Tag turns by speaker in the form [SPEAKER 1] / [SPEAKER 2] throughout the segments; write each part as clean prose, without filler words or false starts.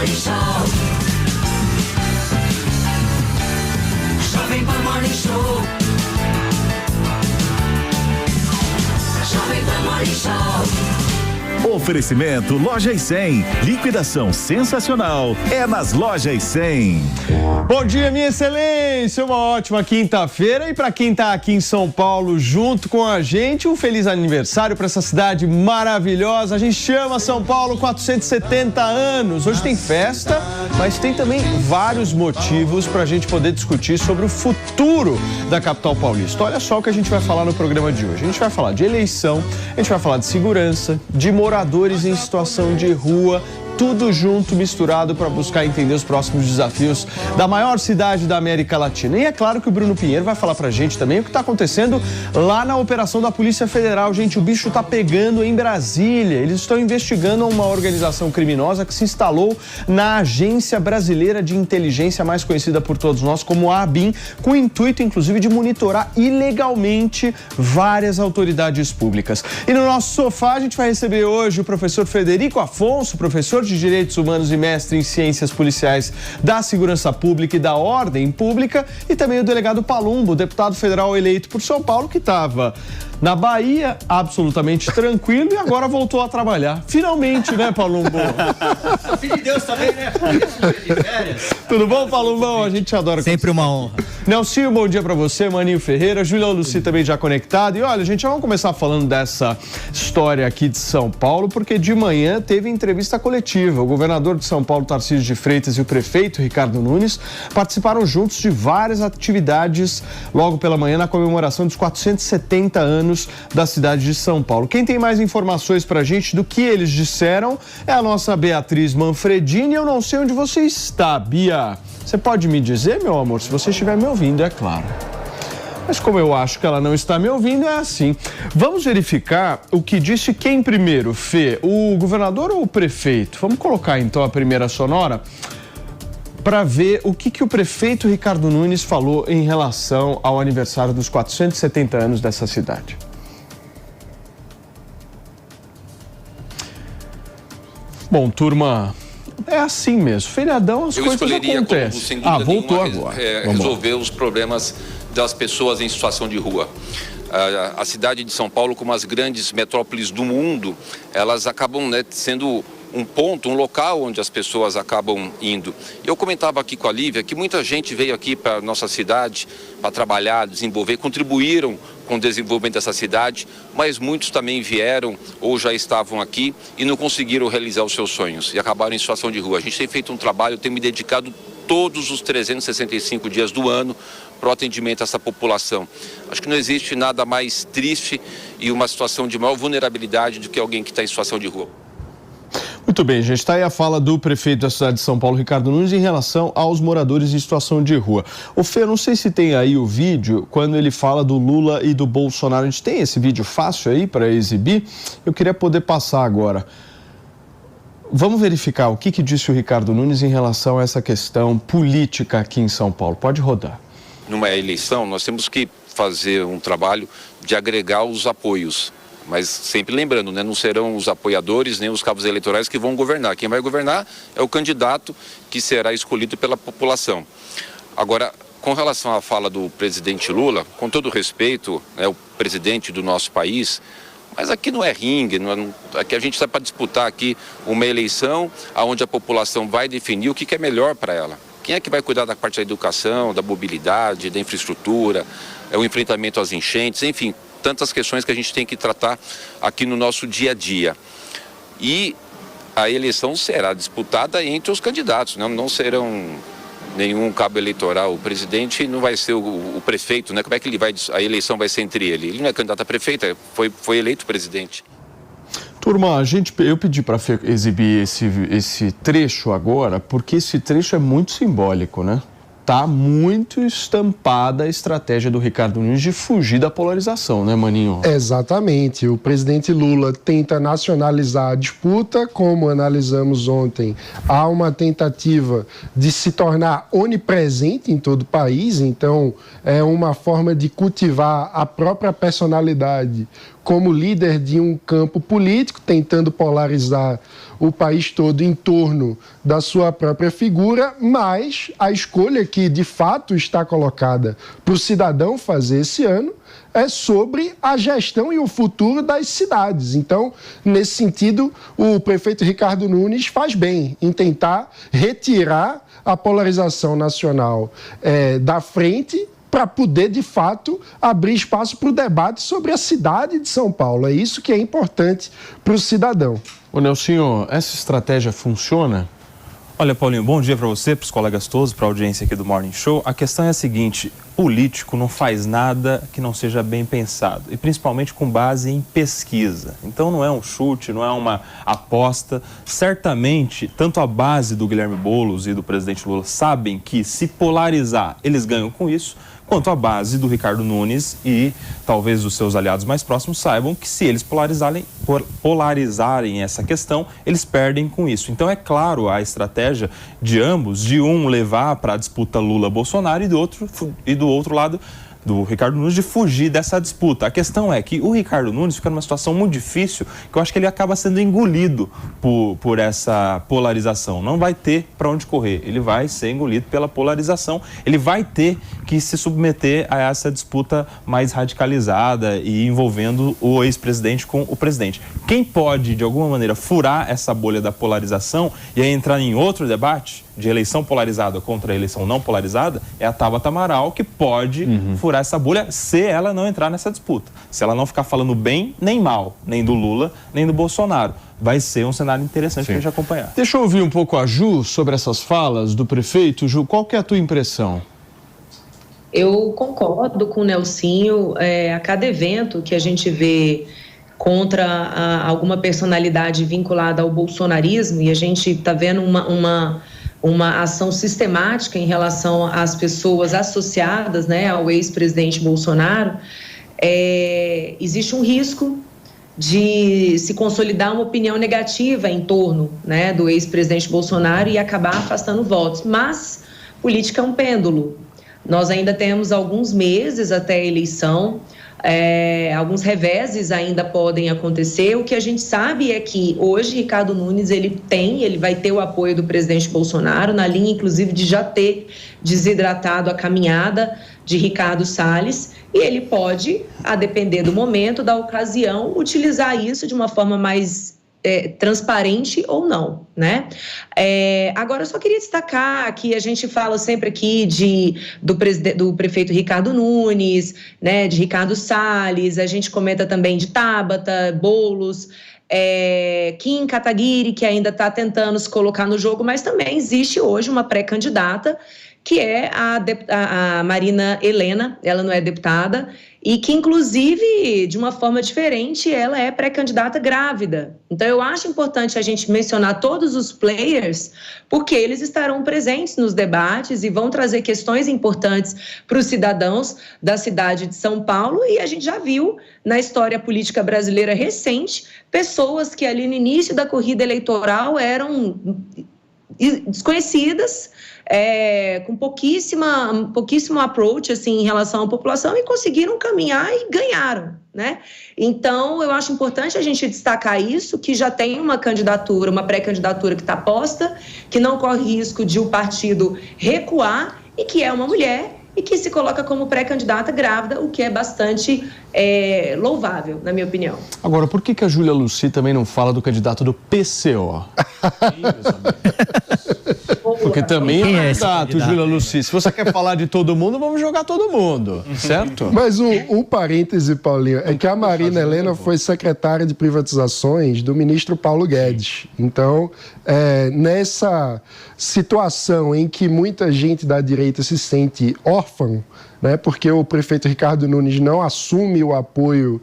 [SPEAKER 1] Morning Show. Jovem Pan Morning Show. Jovem Pan Morning Show.
[SPEAKER 2] Oferecimento Lojas 100. Liquidação sensacional é nas Lojas 100.
[SPEAKER 3] Bom dia, minha excelência. Uma ótima quinta-feira. E para quem está aqui em São Paulo junto com a gente, um feliz aniversário para essa cidade maravilhosa. A gente chama São Paulo 470 anos. Hoje tem festa, mas tem também vários motivos para a gente poder discutir sobre o futuro da capital paulista. Olha só o que a gente vai falar no programa de hoje. A gente vai falar de eleição, a gente vai falar de segurança, de moradores em situação de rua, tudo junto, misturado, para buscar entender os próximos desafios da maior cidade da América Latina. E é claro que o Bruno Pinheiro vai falar pra gente também o que está acontecendo lá na operação da Polícia Federal. Gente, o bicho tá pegando em Brasília. Eles estão investigando uma organização criminosa que se instalou na Agência Brasileira de Inteligência, mais conhecida por todos nós como a ABIN, com o intuito, inclusive, de monitorar ilegalmente várias autoridades públicas. E no nosso sofá, a gente vai receber hoje o professor Frederico Afonso, professor de Direitos Humanos e mestre em Ciências Policiais da Segurança Pública e da Ordem Pública, e também o delegado Palumbo, deputado federal eleito por São Paulo, que estava na Bahia, absolutamente tranquilo, e agora voltou a trabalhar. Finalmente, né, Palumbo?
[SPEAKER 4] Filho de Deus também, né?
[SPEAKER 3] Tudo bom, Palumbão? A gente adora.
[SPEAKER 5] Sempre uma honra.
[SPEAKER 3] Nelsinho, bom dia pra você. Maninho Ferreira, Julião Luci também já conectado. E olha, gente, já vamos começar falando dessa história aqui de São Paulo, porque de manhã teve entrevista coletiva. O governador de São Paulo, Tarcísio de Freitas, e o prefeito, Ricardo Nunes, participaram juntos de várias atividades logo pela manhã na comemoração dos 470 anos da cidade de São Paulo. Quem tem mais informações pra gente do que eles disseram é a nossa Beatriz Manfredini. Eu não sei onde você está, Bia. Você pode me dizer, meu amor, se você estiver me ouvindo, é claro. Mas como eu acho que ela não está me ouvindo, é assim. Vamos verificar o que disse quem primeiro, Fê, o governador ou o prefeito? Vamos colocar então a primeira sonora para ver o que o prefeito Ricardo Nunes falou em relação ao aniversário dos 470 anos dessa cidade. Bom, turma, é assim mesmo. Feriadão, as coisas acontecem. Voltou agora.
[SPEAKER 6] Resolver os problemas das pessoas em situação de rua. A cidade de São Paulo, como as grandes metrópoles do mundo, elas acabam, né, sendo um ponto, um local onde as pessoas acabam indo. Eu comentava aqui com a Lívia que muita gente veio aqui para a nossa cidade para trabalhar, desenvolver, contribuíram com o desenvolvimento dessa cidade, mas muitos também vieram ou já estavam aqui e não conseguiram realizar os seus sonhos e acabaram em situação de rua. A gente tem feito um trabalho, tem me dedicado todos os 365 dias do ano para o atendimento a essa população. Acho que não existe nada mais triste e uma situação de maior vulnerabilidade do que alguém que está em situação de rua.
[SPEAKER 3] Muito bem, gente, está aí a fala do prefeito da cidade de São Paulo, Ricardo Nunes, em relação aos moradores em situação de rua. O Fê, não sei se tem aí o vídeo, quando ele fala do Lula e do Bolsonaro. A gente tem esse vídeo fácil aí para exibir? Eu queria poder passar agora. Vamos verificar o que disse o Ricardo Nunes em relação a essa questão política aqui em São Paulo. Pode rodar.
[SPEAKER 6] Numa eleição, nós temos que fazer um trabalho de agregar os apoios. Mas sempre lembrando, né, não serão os apoiadores nem os cabos eleitorais que vão governar. Quem vai governar é o candidato que será escolhido pela população. Agora, com relação à fala do presidente Lula, com todo respeito, é o presidente do nosso país, mas aqui não é ringue, aqui a gente está para disputar aqui uma eleição onde a população vai definir o que é melhor para ela. Quem é que vai cuidar da parte da educação, da mobilidade, da infraestrutura, o enfrentamento às enchentes, enfim, tantas questões que a gente tem que tratar aqui no nosso dia a dia. E a eleição será disputada entre os candidatos, não serão nenhum cabo eleitoral. O presidente não vai ser o prefeito, né? Como é que a eleição vai ser entre ele? Ele não é candidato a prefeito, foi eleito presidente.
[SPEAKER 3] Turma, eu pedi para exibir esse trecho agora, porque esse trecho é muito simbólico, né? Tá muito estampada a estratégia do Ricardo Nunes de fugir da polarização, né, Maninho?
[SPEAKER 7] Exatamente. O presidente Lula tenta nacionalizar a disputa, como analisamos ontem. Há uma tentativa de se tornar onipresente em todo o país, então é uma forma de cultivar a própria personalidade como líder de um campo político, tentando polarizar o país todo em torno da sua própria figura, mas a escolha que de fato está colocada para o cidadão fazer esse ano é sobre a gestão e o futuro das cidades. Então, nesse sentido, o prefeito Ricardo Nunes faz bem em tentar retirar a polarização nacional da frente, para poder, de fato, abrir espaço para o debate sobre a cidade de São Paulo. É isso que é importante para o cidadão.
[SPEAKER 3] Ô, Nelsinho, essa estratégia funciona?
[SPEAKER 5] Olha, Paulinho, bom dia para você, para os colegas todos, para a audiência aqui do Morning Show. A questão é a seguinte: político não faz nada que não seja bem pensado, e principalmente com base em pesquisa. Então não é um chute, não é uma aposta. Certamente, tanto a base do Guilherme Boulos e do presidente Lula sabem que se polarizar, eles ganham com isso, quanto a base do Ricardo Nunes e talvez os seus aliados mais próximos saibam que se eles polarizarem essa questão, eles perdem com isso. Então é claro a estratégia de ambos, de um levar para a disputa Lula-Bolsonaro e do outro lado do Ricardo Nunes de fugir dessa disputa. A questão é que o Ricardo Nunes fica numa situação muito difícil, que eu acho que ele acaba sendo engolido por essa polarização. Não vai ter para onde correr, ele vai ser engolido pela polarização, ele vai ter que se submeter a essa disputa mais radicalizada e envolvendo o ex-presidente com o presidente. Quem pode, de alguma maneira, furar essa bolha da polarização e aí entrar em outro debate de eleição polarizada contra a eleição não polarizada é a Tabata Amaral, que pode furar essa bolha se ela não entrar nessa disputa. Se ela não ficar falando bem nem mal, nem do Lula, nem do Bolsonaro. Vai ser um cenário interessante para a gente acompanhar.
[SPEAKER 3] Deixa eu ouvir um pouco a Ju sobre essas falas do prefeito. Ju, qual que é a tua impressão?
[SPEAKER 8] Eu concordo com o Nelsinho. A cada evento que a gente vê contra alguma personalidade vinculada ao bolsonarismo, e a gente está vendo uma ação sistemática em relação às pessoas associadas, né, ao ex-presidente Bolsonaro, existe um risco de se consolidar uma opinião negativa em torno, né, do ex-presidente Bolsonaro e acabar afastando votos. Mas política é um pêndulo. Nós ainda temos alguns meses até a eleição, alguns reveses ainda podem acontecer. O que a gente sabe é que hoje Ricardo Nunes ele vai ter o apoio do presidente Bolsonaro, na linha inclusive de já ter desidratado a caminhada de Ricardo Salles, e ele pode, a depender do momento, da ocasião, utilizar isso de uma forma mais transparente ou não, né? Agora, eu só queria destacar que a gente fala sempre aqui do prefeito Ricardo Nunes, né, de Ricardo Salles, a gente comenta também de Tabata, Boulos, Kim Kataguiri, que ainda está tentando se colocar no jogo, mas também existe hoje uma pré-candidata, que é a Marina Helena, ela não é deputada, e que, inclusive, de uma forma diferente, ela é pré-candidata grávida. Então, eu acho importante a gente mencionar todos os players, porque eles estarão presentes nos debates e vão trazer questões importantes para os cidadãos da cidade de São Paulo, e a gente já viu na história política brasileira recente pessoas que ali no início da corrida eleitoral eram desconhecidas, com pouquíssimo approach assim, em relação à população, e conseguiram caminhar e ganharam, né? Então, eu acho importante a gente destacar isso, que já tem uma candidatura, uma pré-candidatura que está posta, que não corre risco de o partido recuar, e que é uma mulher e que se coloca como pré-candidata grávida, o que é bastante louvável, na minha opinião.
[SPEAKER 3] Agora, por que a Júlia Lucy também não fala do candidato do PCO? Porque também é candidato, Júlia Lucy. Se você quer falar de todo mundo, vamos jogar todo mundo, certo?
[SPEAKER 7] Mas um parêntese, Paulinho, é que a Marina Helena foi secretária de privatizações do ministro Paulo Guedes. Então, nessa situação em que muita gente da direita se sente órfão, né, porque o prefeito Ricardo Nunes não assume o apoio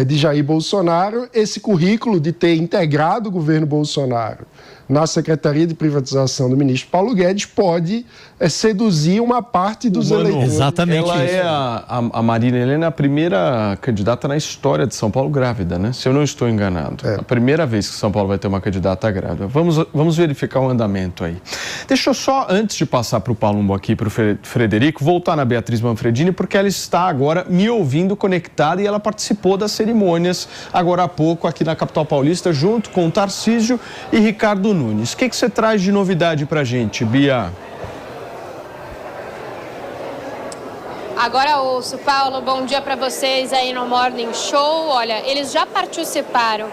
[SPEAKER 7] de Jair Bolsonaro, esse currículo de ter integrado o governo Bolsonaro na Secretaria de Privatização do ministro Paulo Guedes pode seduzir uma parte dos eleitores.
[SPEAKER 3] Exatamente. Ela a Marina Helena, a primeira candidata na história de São Paulo grávida, né? Se eu não estou enganado. A primeira vez que São Paulo vai ter uma candidata grávida. Vamos verificar o andamento aí. Deixa eu só, antes de passar para o Palumbo aqui, para o Frederico, voltar na Beatriz Manfred Manfredini, porque ela está agora me ouvindo conectada e ela participou das cerimônias agora há pouco aqui na capital paulista, junto com Tarcísio e Ricardo Nunes. O que você traz de novidade pra gente, Bia?
[SPEAKER 9] Agora ouço, Paulo, bom dia para vocês aí no Morning Show. Olha, eles já participaram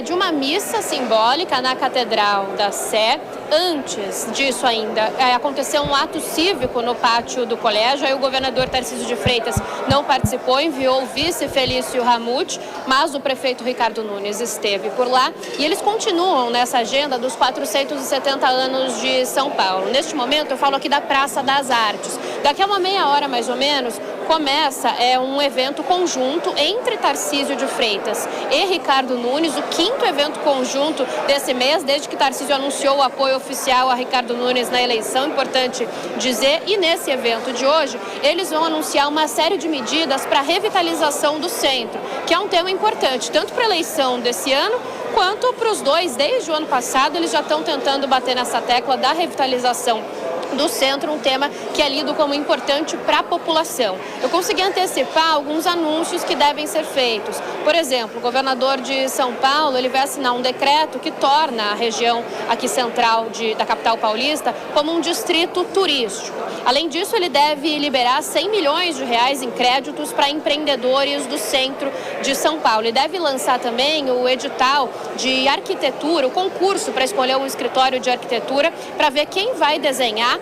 [SPEAKER 9] de uma missa simbólica na Catedral da Sé. Antes disso ainda, aconteceu um ato cívico no pátio do colégio. Aí o governador Tarcísio de Freitas não participou, enviou o vice Felício Ramute, mas o prefeito Ricardo Nunes esteve por lá. E eles continuam nessa agenda dos 470 anos de São Paulo. Neste momento eu falo aqui da Praça das Artes. Daqui a uma meia hora mais ou menos, começa um evento conjunto entre Tarcísio de Freitas e Ricardo Nunes, o 5º evento conjunto desse mês, desde que Tarcísio anunciou o apoio oficial a Ricardo Nunes na eleição, importante dizer. E nesse evento de hoje, eles vão anunciar uma série de medidas para a revitalização do centro, que é um tema importante, tanto para a eleição desse ano, quanto para os dois. Desde o ano passado, eles já estão tentando bater nessa tecla da revitalização do centro, um tema que é lido como importante para a população. Eu consegui antecipar alguns anúncios que devem ser feitos. Por exemplo, o governador de São Paulo, ele vai assinar um decreto que torna a região aqui central da capital paulista como um distrito turístico. Além disso, ele deve liberar 100 milhões de reais em créditos para empreendedores do centro de São Paulo. Ele deve lançar também o edital de arquitetura, o concurso para escolher um escritório de arquitetura, para ver quem vai desenhar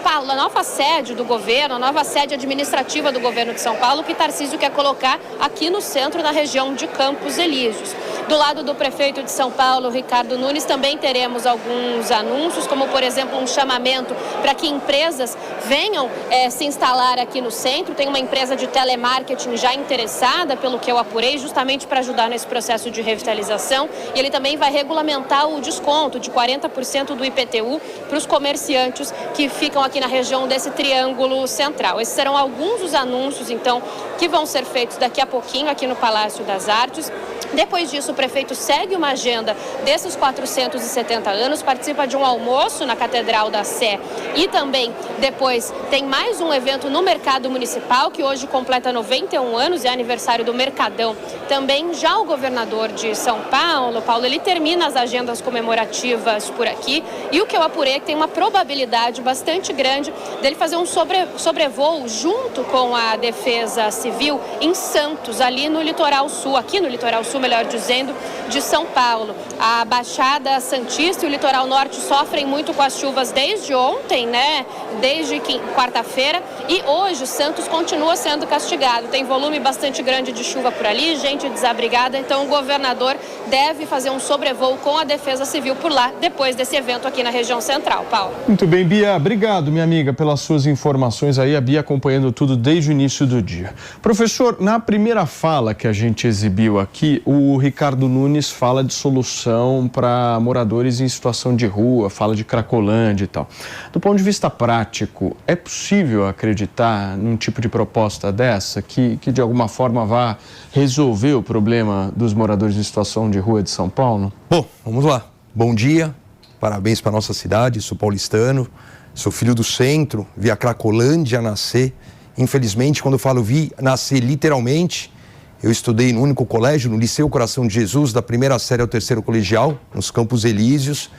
[SPEAKER 9] a nova sede do governo, a nova sede administrativa do governo de São Paulo, que Tarcísio quer colocar aqui no centro, na região de Campos Elíseos. Do lado do prefeito de São Paulo, Ricardo Nunes, também teremos alguns anúncios, como, por exemplo, um chamamento para que empresas venham se instalar aqui no centro. Tem uma empresa de telemarketing já interessada, pelo que eu apurei, justamente para ajudar nesse processo de revitalização. E ele também vai regulamentar o desconto de 40% do IPTU para os comerciantes que ficam aqui na região desse triângulo central. Esses serão alguns dos anúncios, então, que vão ser feitos daqui a pouquinho aqui no Palácio das Artes. Depois disso, o prefeito segue uma agenda desses 470 anos, participa de um almoço na Catedral da Sé e também depois tem mais um evento no Mercado Municipal, que hoje completa 91 anos, é aniversário do Mercadão. Também já o governador de São Paulo, ele termina as agendas comemorativas por aqui, e o que eu apurei é que tem uma probabilidade bastante grande dele fazer um sobrevoo junto com a Defesa Civil em Santos, ali no litoral sul, aqui no litoral sul, melhor dizendo, de São Paulo. A Baixada Santista e o litoral norte sofrem muito com as chuvas desde ontem, né? Desde quarta-feira, e hoje Santos continua sendo castigado. Tem volume bastante grande de chuva por ali, gente desabrigada, então o governador deve fazer um sobrevoo com a Defesa Civil por lá, depois desse evento aqui na região central. Paulo.
[SPEAKER 3] Muito bem, Bia. Obrigado, minha amiga, pelas suas informações aí. A Bia acompanhando tudo desde o início do dia. Professor, na primeira fala que a gente exibiu aqui, o Ricardo Nunes fala de solução para moradores em situação de rua, fala de Cracolândia e tal. Do ponto de vista prático, é possível acreditar num tipo de proposta dessa que de alguma forma vá resolver o problema dos moradores em situação de rua de São Paulo?
[SPEAKER 10] Bom, vamos lá. Bom dia, parabéns para a nossa cidade, sou paulistano, sou filho do centro, vi a Cracolândia nascer. Infelizmente, quando eu falo vi nascer literalmente, eu estudei no único colégio, no Liceu Coração de Jesus, da primeira série ao terceiro colegial, nos Campos Elíseos.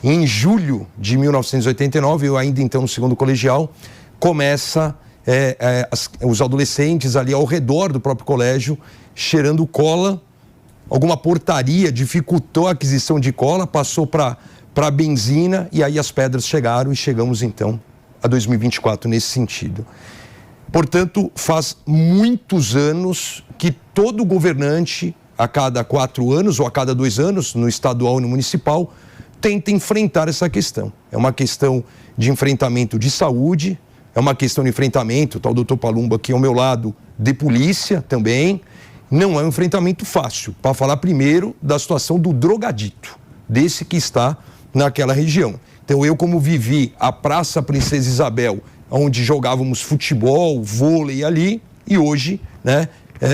[SPEAKER 10] E em julho de 1989, eu ainda então no segundo colegial, começa os adolescentes ali ao redor do próprio colégio, cheirando cola. Alguma portaria dificultou a aquisição de cola, passou para benzina, e aí as pedras chegaram e chegamos então a 2024 nesse sentido. Portanto, faz muitos anos que todo governante, a cada 4 anos ou a cada 2 anos, no estadual e no municipal, tenta enfrentar essa questão. É uma questão de enfrentamento de saúde, é uma questão de enfrentamento, tá o doutor Palumbo aqui ao meu lado, de polícia também. Não é um enfrentamento fácil, para falar primeiro da situação do drogadito, desse que está naquela região. Então eu, como vivi a Praça Princesa Isabel, onde jogávamos futebol, vôlei ali, e hoje, né,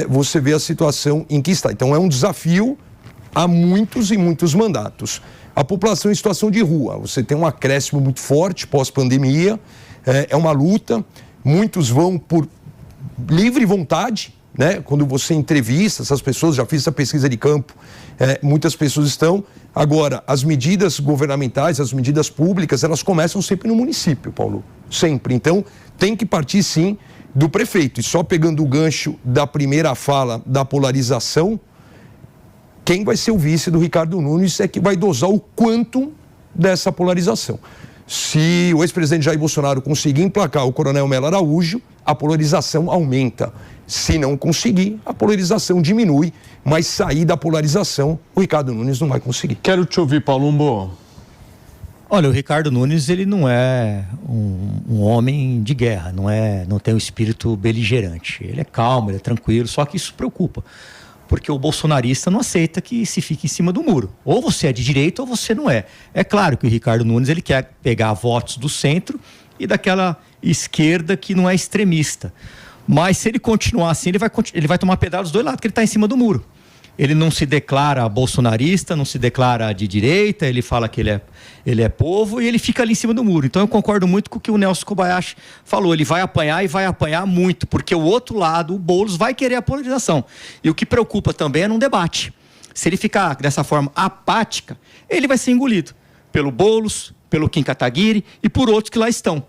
[SPEAKER 10] você vê a situação em que está. Então é um desafio há muitos e muitos mandatos. A população em situação de rua, você tem um acréscimo muito forte pós-pandemia, é uma luta. muitos vão por livre vontade, né? Quando você entrevista essas pessoas, já fiz essa pesquisa de campo, muitas pessoas estão. Agora, as medidas governamentais, as medidas públicas, elas começam sempre no município, Paulo, sempre. Então, tem que partir, sim, do prefeito. E só pegando o gancho da primeira fala da polarização, quem vai ser o vice do Ricardo Nunes é que vai dosar o quanto dessa polarização. Se o ex-presidente Jair Bolsonaro conseguir emplacar o Coronel Melo Araújo, a polarização aumenta. Se não conseguir, a polarização diminui, mas sair da polarização, o Ricardo Nunes não vai conseguir.
[SPEAKER 3] Quero te ouvir, Palumbo.
[SPEAKER 11] Olha, o Ricardo Nunes, ele não é um homem de guerra, não tem um espírito beligerante. Ele é calmo, ele é tranquilo, só que isso preocupa. Porque o bolsonarista não aceita que se fique em cima do muro. Ou você é de direita ou você não é. É claro que o Ricardo Nunes, ele quer pegar votos do centro e daquela esquerda que não é extremista. Mas se ele continuar assim, ele vai tomar pedrada dos dois lados, porque ele está em cima do muro. Ele não se declara bolsonarista, não se declara de direita, ele fala que ele é povo e ele fica ali em cima do muro. Então eu concordo muito com o que o Nelson Kobayashi falou. Ele vai apanhar e vai apanhar muito, porque o outro lado, o Boulos, vai querer a polarização. E o que preocupa também é num debate. Se ele ficar dessa forma apática, ele vai ser engolido pelo Boulos, pelo Kim Kataguiri e por outros que lá estão.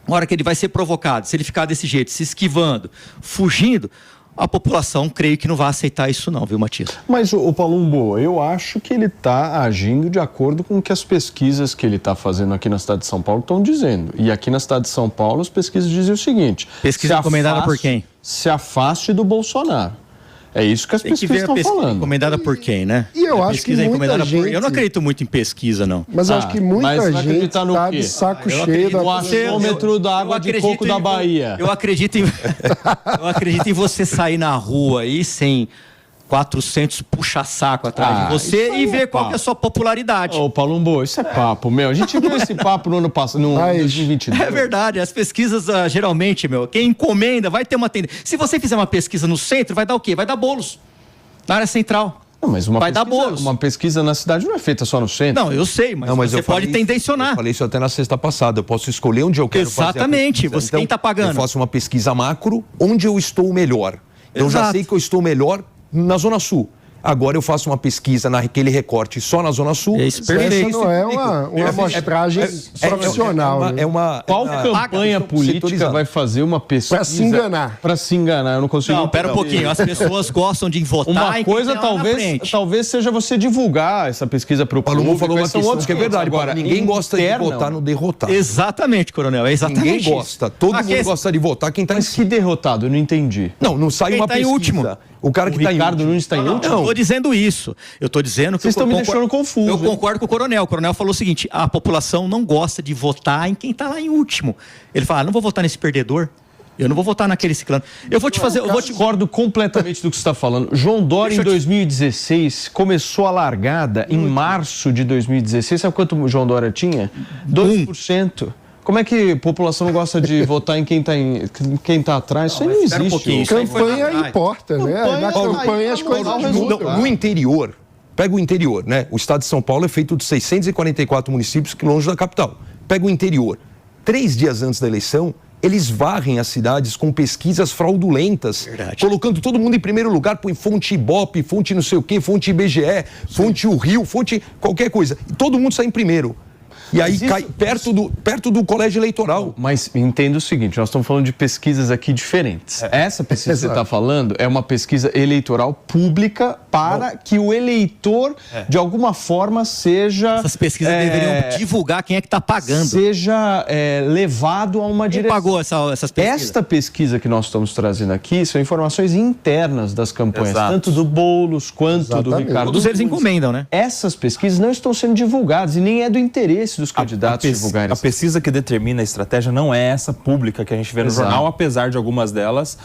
[SPEAKER 11] Na hora que ele vai ser provocado, se ele ficar desse jeito, se esquivando, fugindo, a população, creio que não vai aceitar isso não, viu, Matias?
[SPEAKER 3] Mas, o Palumbo, eu acho que ele está agindo de acordo com o que as pesquisas que ele está fazendo aqui na cidade de São Paulo estão dizendo. E aqui na cidade de São Paulo, as pesquisas dizem o seguinte...
[SPEAKER 11] Pesquisa encomendada por quem?
[SPEAKER 3] Se afaste do Bolsonaro. É isso que as pesquisas estão falando.
[SPEAKER 11] Encomendada por quem, né?
[SPEAKER 7] E eu acho que muita gente...
[SPEAKER 11] Eu não acredito muito em pesquisa, não.
[SPEAKER 7] Mas eu acho que muita gente está de saco cheio
[SPEAKER 3] do achômetro da água de coco da Bahia.
[SPEAKER 11] Eu acredito em você sair na rua aí sem 400 puxa-saco atrás de você e ver qual que é a sua popularidade.
[SPEAKER 3] Ô, Palumbo, isso é papo, meu. A gente viu esse papo no ano passado, no 2022.
[SPEAKER 11] É verdade, as pesquisas, geralmente, quem encomenda vai ter uma tendência. Se você fizer uma pesquisa no centro, vai dar o quê? Vai dar Boulos. Na área central.
[SPEAKER 3] Não, mas dar Boulos. Uma pesquisa na cidade não é feita só no centro.
[SPEAKER 11] Não, eu sei, mas você pode tendencionar.
[SPEAKER 10] Eu falei isso até na sexta passada. Eu posso escolher onde eu quero fazer a pesquisa.
[SPEAKER 11] Exatamente. Quem está pagando?
[SPEAKER 10] Eu faço uma pesquisa macro, onde eu estou melhor. Eu já sei que eu estou melhor na Zona Sul. Agora eu faço uma pesquisa naquele recorte só na Zona Sul.
[SPEAKER 7] Isso não é uma amostragem profissional.
[SPEAKER 3] Qual campanha política vai fazer uma pesquisa...
[SPEAKER 7] Para se enganar.
[SPEAKER 3] Para se enganar, eu não consigo...
[SPEAKER 11] Não, pera um pouquinho. As pessoas gostam de votar.
[SPEAKER 3] Uma coisa talvez seja você divulgar essa pesquisa para o público.
[SPEAKER 10] Palumbo falou uma questão que é verdade. Agora, ninguém gosta de votar no derrotado.
[SPEAKER 11] Exatamente, Coronel. É exatamente
[SPEAKER 10] ninguém gosta. Todo mundo gosta de votar quem está em
[SPEAKER 3] Mas que derrotado? Eu não entendi.
[SPEAKER 10] Não sai uma pesquisa. Em último.
[SPEAKER 3] O cara que está em Ricardo Nunes está em último?
[SPEAKER 11] Não, estou dizendo isso. Eu estou dizendo que...
[SPEAKER 3] Vocês estão me deixando confuso.
[SPEAKER 11] Eu concordo com o Coronel. O Coronel falou o seguinte, a população não gosta de votar em quem está lá em último. Ele fala, não vou votar nesse perdedor, eu não vou votar naquele ciclano. Eu vou te fazer... Eu
[SPEAKER 3] discordo completamente do que você está falando. João Dória, em 2016, começou a largada em março de 2016. Sabe quanto o João Dória tinha? 2%. Como é que a população não gosta de votar em quem está atrás? Isso aí não existe.
[SPEAKER 7] Campanha importa, né? Na campanha as coisas mudam.
[SPEAKER 10] No interior, pega o interior, né? O estado de São Paulo é feito de 644 municípios longe da capital. Pega o interior. 3 dias antes da eleição, eles varrem as cidades com pesquisas fraudulentas, colocando todo mundo em primeiro lugar, põe fonte Ibope, fonte não sei o quê, fonte IBGE, fonte o Rio, fonte qualquer coisa. E todo mundo sai em primeiro. E aí cai perto do colégio eleitoral.
[SPEAKER 3] Mas entenda o seguinte, nós estamos falando de pesquisas aqui diferentes. Essa pesquisa que você está falando é uma pesquisa eleitoral pública para que o eleitor, de alguma forma, seja...
[SPEAKER 11] Essas pesquisas deveriam divulgar quem é que está pagando.
[SPEAKER 3] Seja levado a uma direção.
[SPEAKER 11] Quem pagou essas pesquisas?
[SPEAKER 3] Esta pesquisa que nós estamos trazendo aqui são informações internas das campanhas, tanto do Boulos quanto do Ricardo.
[SPEAKER 11] Todos eles encomendam, né?
[SPEAKER 3] Essas pesquisas não estão sendo divulgadas e nem é do interesse dos candidatos divulgarem.
[SPEAKER 5] A pesquisa que determina a estratégia não é essa pública que a gente vê no jornal, apesar de algumas delas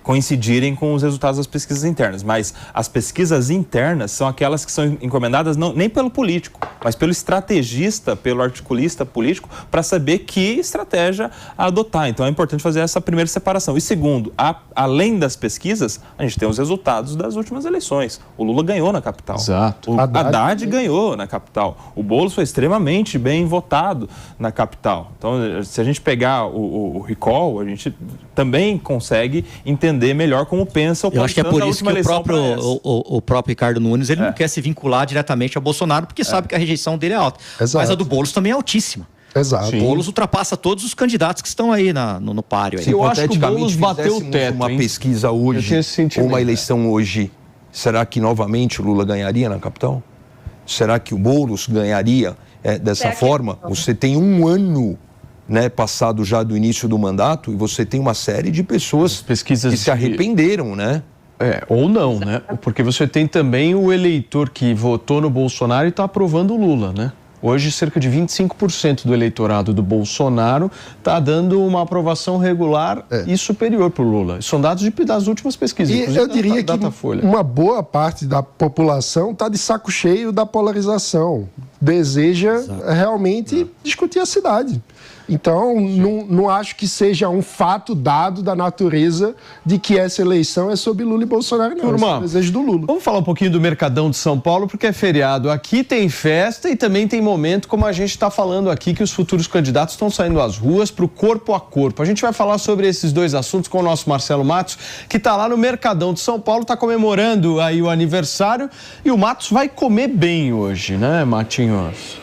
[SPEAKER 5] coincidirem com os resultados das pesquisas internas. Mas as pesquisas internas são aquelas que são encomendadas nem pelo político, mas pelo estrategista, pelo articulista político, para saber que estratégia adotar. Então é importante fazer essa primeira separação. E segundo, além das pesquisas, a gente tem os resultados das últimas eleições. O Lula ganhou na capital.
[SPEAKER 3] Exato.
[SPEAKER 5] O Haddad ganhou na capital. O Boulos foi extremamente bem votado na capital. Então, se a gente pegar o recall, a gente também consegue entender melhor como pensa o
[SPEAKER 11] Eu acho que é por isso que o próprio Ricardo Nunes ele não quer se vincular diretamente a Bolsonaro, porque sabe que a rejeição dele é alta.
[SPEAKER 7] Exato.
[SPEAKER 11] Mas a do Boulos também é altíssima.
[SPEAKER 7] Exato.
[SPEAKER 11] O Boulos ultrapassa todos os candidatos que estão aí no páreo. Aí.
[SPEAKER 3] Eu acho que o Boulos bateu o teto,
[SPEAKER 10] uma pesquisa hoje, ou uma eleição hoje, será que novamente o Lula ganharia na capital? Será que o Boulos ganharia dessa forma? Você tem um ano, né, passado já do início do mandato, e você tem uma série de pessoas que se arrependeram, né?
[SPEAKER 3] Ou não, né? Porque você tem também o eleitor que votou no Bolsonaro e está aprovando o Lula, né? Hoje, cerca de 25% do eleitorado do Bolsonaro está dando uma aprovação regular e superior para o Lula. São dados das últimas pesquisas.
[SPEAKER 7] E eu diria que uma boa parte da população está de saco cheio da polarização. Deseja realmente discutir a cidade. Então, não acho que seja um fato dado da natureza de que essa eleição é sobre Lula e Bolsonaro, não.
[SPEAKER 3] Turma,
[SPEAKER 7] é o desejo do Lula.
[SPEAKER 3] Vamos falar um pouquinho do Mercadão de São Paulo, porque é feriado. Aqui tem festa e também tem momento, como a gente está falando aqui, que os futuros candidatos estão saindo às ruas para o corpo a corpo. A gente vai falar sobre esses dois assuntos com o nosso Marcelo Matos, que está lá no Mercadão de São Paulo, está comemorando aí o aniversário. E o Matos vai comer bem hoje, né, Matinhos?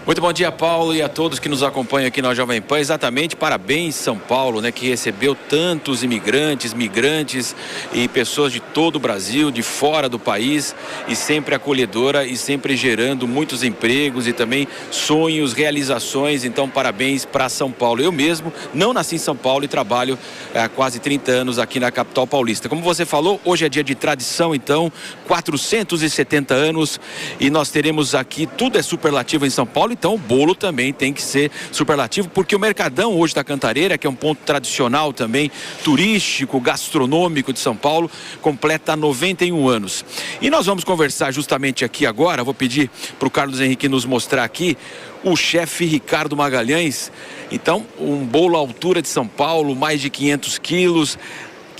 [SPEAKER 12] Muito bom dia, Paulo, e a todos que nos acompanham aqui na Jovem Pan. Exatamente, parabéns São Paulo, né, que recebeu tantos imigrantes, migrantes e pessoas de todo o Brasil, de fora do país, e sempre acolhedora e sempre gerando muitos empregos e também sonhos, realizações. Então, parabéns para São Paulo. Eu mesmo não nasci em São Paulo e trabalho há quase 30 anos aqui na capital paulista. Como você falou, hoje é dia de tradição, então, 470 anos, e nós teremos aqui, tudo é superlativo em São Paulo. Então o bolo também tem que ser superlativo, porque o Mercadão hoje da Cantareira, que é um ponto tradicional também, turístico, gastronômico de São Paulo, completa 91 anos. E nós vamos conversar justamente aqui agora, vou pedir para o Carlos Henrique nos mostrar aqui, o chefe Ricardo Magalhães. Então, um bolo à altura de São Paulo, mais de 500 quilos.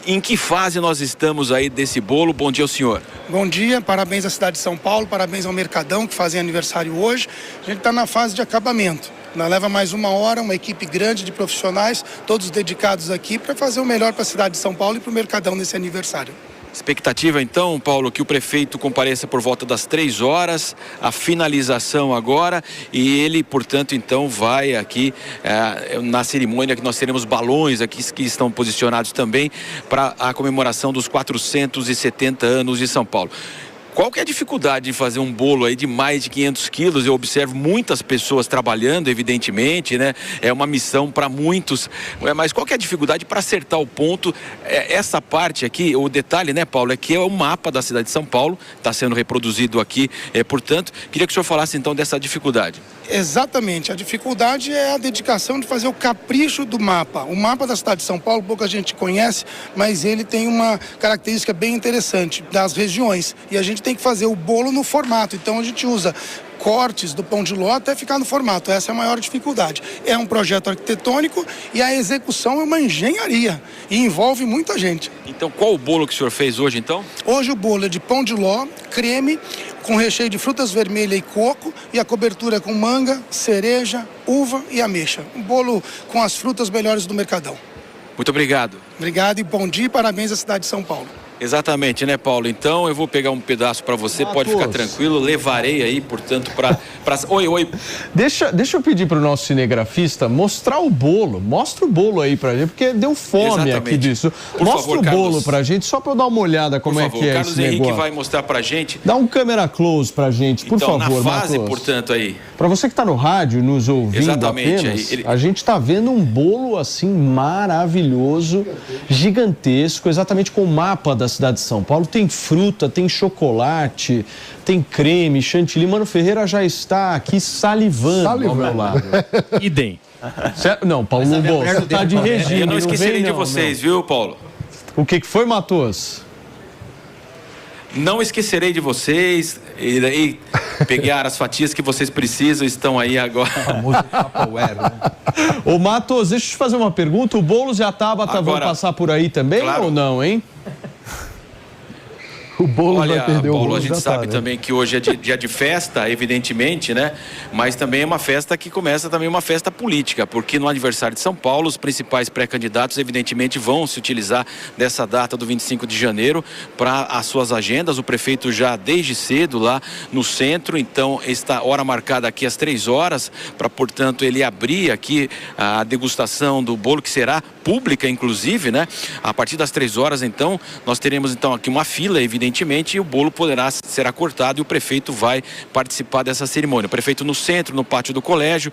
[SPEAKER 12] Em que fase nós estamos aí desse bolo? Bom dia ao senhor.
[SPEAKER 13] Bom dia, parabéns à cidade de São Paulo, parabéns ao Mercadão, que fazem aniversário hoje. A gente está na fase de acabamento. Leva mais uma hora, uma equipe grande de profissionais, todos dedicados aqui para fazer o melhor para a cidade de São Paulo e para o Mercadão nesse aniversário.
[SPEAKER 12] Expectativa então, Paulo, que o prefeito compareça por volta das 3 horas, a finalização agora, e ele, portanto, então vai aqui na cerimônia que nós teremos balões aqui que estão posicionados também para a comemoração dos 470 anos de São Paulo. Qual que é a dificuldade de fazer um bolo aí de mais de 500 quilos? Eu observo muitas pessoas trabalhando, evidentemente, né? É uma missão para muitos, mas qual que é a dificuldade para acertar o ponto? Essa parte aqui, o detalhe, né, Paulo, é que é o mapa da cidade de São Paulo, está sendo reproduzido aqui, portanto, queria que o senhor falasse então dessa dificuldade.
[SPEAKER 13] Exatamente, a dificuldade é a dedicação de fazer o capricho do mapa. O mapa da cidade de São Paulo, pouca gente conhece, mas ele tem uma característica bem interessante das regiões, e a gente tem que fazer o bolo no formato, então a gente usa cortes do pão de ló até ficar no formato. Essa é a maior dificuldade. É um projeto arquitetônico e a execução é uma engenharia e envolve muita gente.
[SPEAKER 12] Então, qual o bolo que o senhor fez hoje, então?
[SPEAKER 13] Hoje o bolo é de pão de ló, creme, com recheio de frutas vermelhas e coco, e a cobertura com manga, cereja, uva e ameixa. Um bolo com as frutas melhores do Mercadão.
[SPEAKER 12] Muito obrigado.
[SPEAKER 13] Obrigado e bom dia e parabéns à cidade de São Paulo.
[SPEAKER 12] Exatamente, né, Paulo? Então eu vou pegar um pedaço para você, pode ficar tranquilo, levarei aí, portanto, para... Oi.
[SPEAKER 3] Deixa eu pedir para o nosso cinegrafista mostrar o bolo. Mostra o bolo aí pra gente, porque deu fome aqui disso. Mostra o bolo pra gente, só para eu dar uma olhada como é que é esse negócio.
[SPEAKER 12] Carlos Henrique vai mostrar pra gente.
[SPEAKER 3] Dá um câmera close pra gente, por favor,
[SPEAKER 12] na fase,
[SPEAKER 3] Matos.
[SPEAKER 12] Portanto, aí.
[SPEAKER 3] Para você que está no rádio, nos ouvindo apenas, a gente está vendo um bolo assim maravilhoso, gigantesco, exatamente com o mapa da cidade de São Paulo. Tem fruta, tem chocolate, tem creme, chantilly. Mano Ferreira já está aqui salivando ao meu lado.
[SPEAKER 11] Idem.
[SPEAKER 3] Não, Paulo Lobo, você está de regime.
[SPEAKER 12] Eu não esquecerei de vocês, viu, Paulo?
[SPEAKER 3] O que foi, Matos?
[SPEAKER 12] Não esquecerei de vocês. Irei pegar as fatias que vocês precisam, estão aí agora.
[SPEAKER 3] Ô Matos, deixa eu te fazer uma pergunta. O Boulos e a Tabata vão passar por aí também, claro, ou não, hein?
[SPEAKER 7] O Boulos vai perder o
[SPEAKER 12] Paulo,
[SPEAKER 7] Boulos,
[SPEAKER 12] a gente sabe
[SPEAKER 7] né?
[SPEAKER 12] também que hoje é dia de festa, evidentemente, né? Mas também é uma festa que começa também uma festa política, porque no aniversário de São Paulo, os principais pré-candidatos, evidentemente, vão se utilizar dessa data do 25 de janeiro para as suas agendas. O prefeito já desde cedo lá no centro, então está hora marcada aqui às 3 horas, para, portanto, ele abrir aqui a degustação do bolo, que será pública, inclusive, né? A partir das 3 horas, então, nós teremos então aqui uma fila, evidentemente, e o bolo será cortado e o prefeito vai participar dessa cerimônia. O prefeito no centro, no pátio do colégio,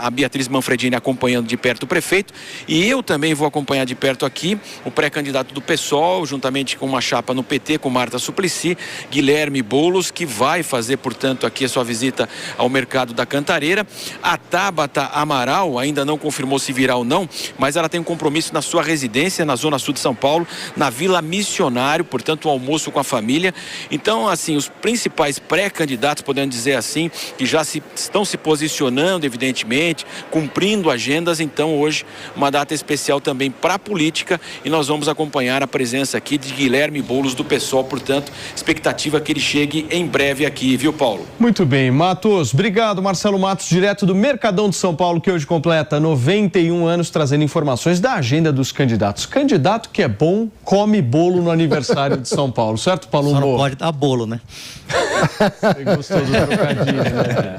[SPEAKER 12] a Beatriz Manfredini acompanhando de perto o prefeito, e eu também vou acompanhar de perto aqui o pré-candidato do PSOL, juntamente com uma chapa no PT, com Marta Suplicy, Guilherme Boulos, que vai fazer, portanto, aqui a sua visita ao mercado da Cantareira. A Tabata Amaral ainda não confirmou se virá ou não, mas ela tem um compromisso na sua residência, na Zona Sul de São Paulo, na Vila Missionário, portanto, um almoço com a família. Então, assim, os principais pré-candidatos, podendo dizer assim, que já estão se posicionando, evidentemente, cumprindo agendas. Então, hoje, uma data especial também para a política, e nós vamos acompanhar a presença aqui de Guilherme Boulos do PSOL, portanto, expectativa que ele chegue em breve aqui, viu, Paulo?
[SPEAKER 3] Muito bem, Matos. Obrigado, Marcelo Matos, direto do Mercadão de São Paulo, que hoje completa 91 anos, trazendo informações da agenda dos candidatos. Candidato que é bom, come bolo no aniversário de São Paulo, certo, Palumbo?
[SPEAKER 11] Só não pode dar bolo, né?
[SPEAKER 3] Você gostou do trocadilho, né?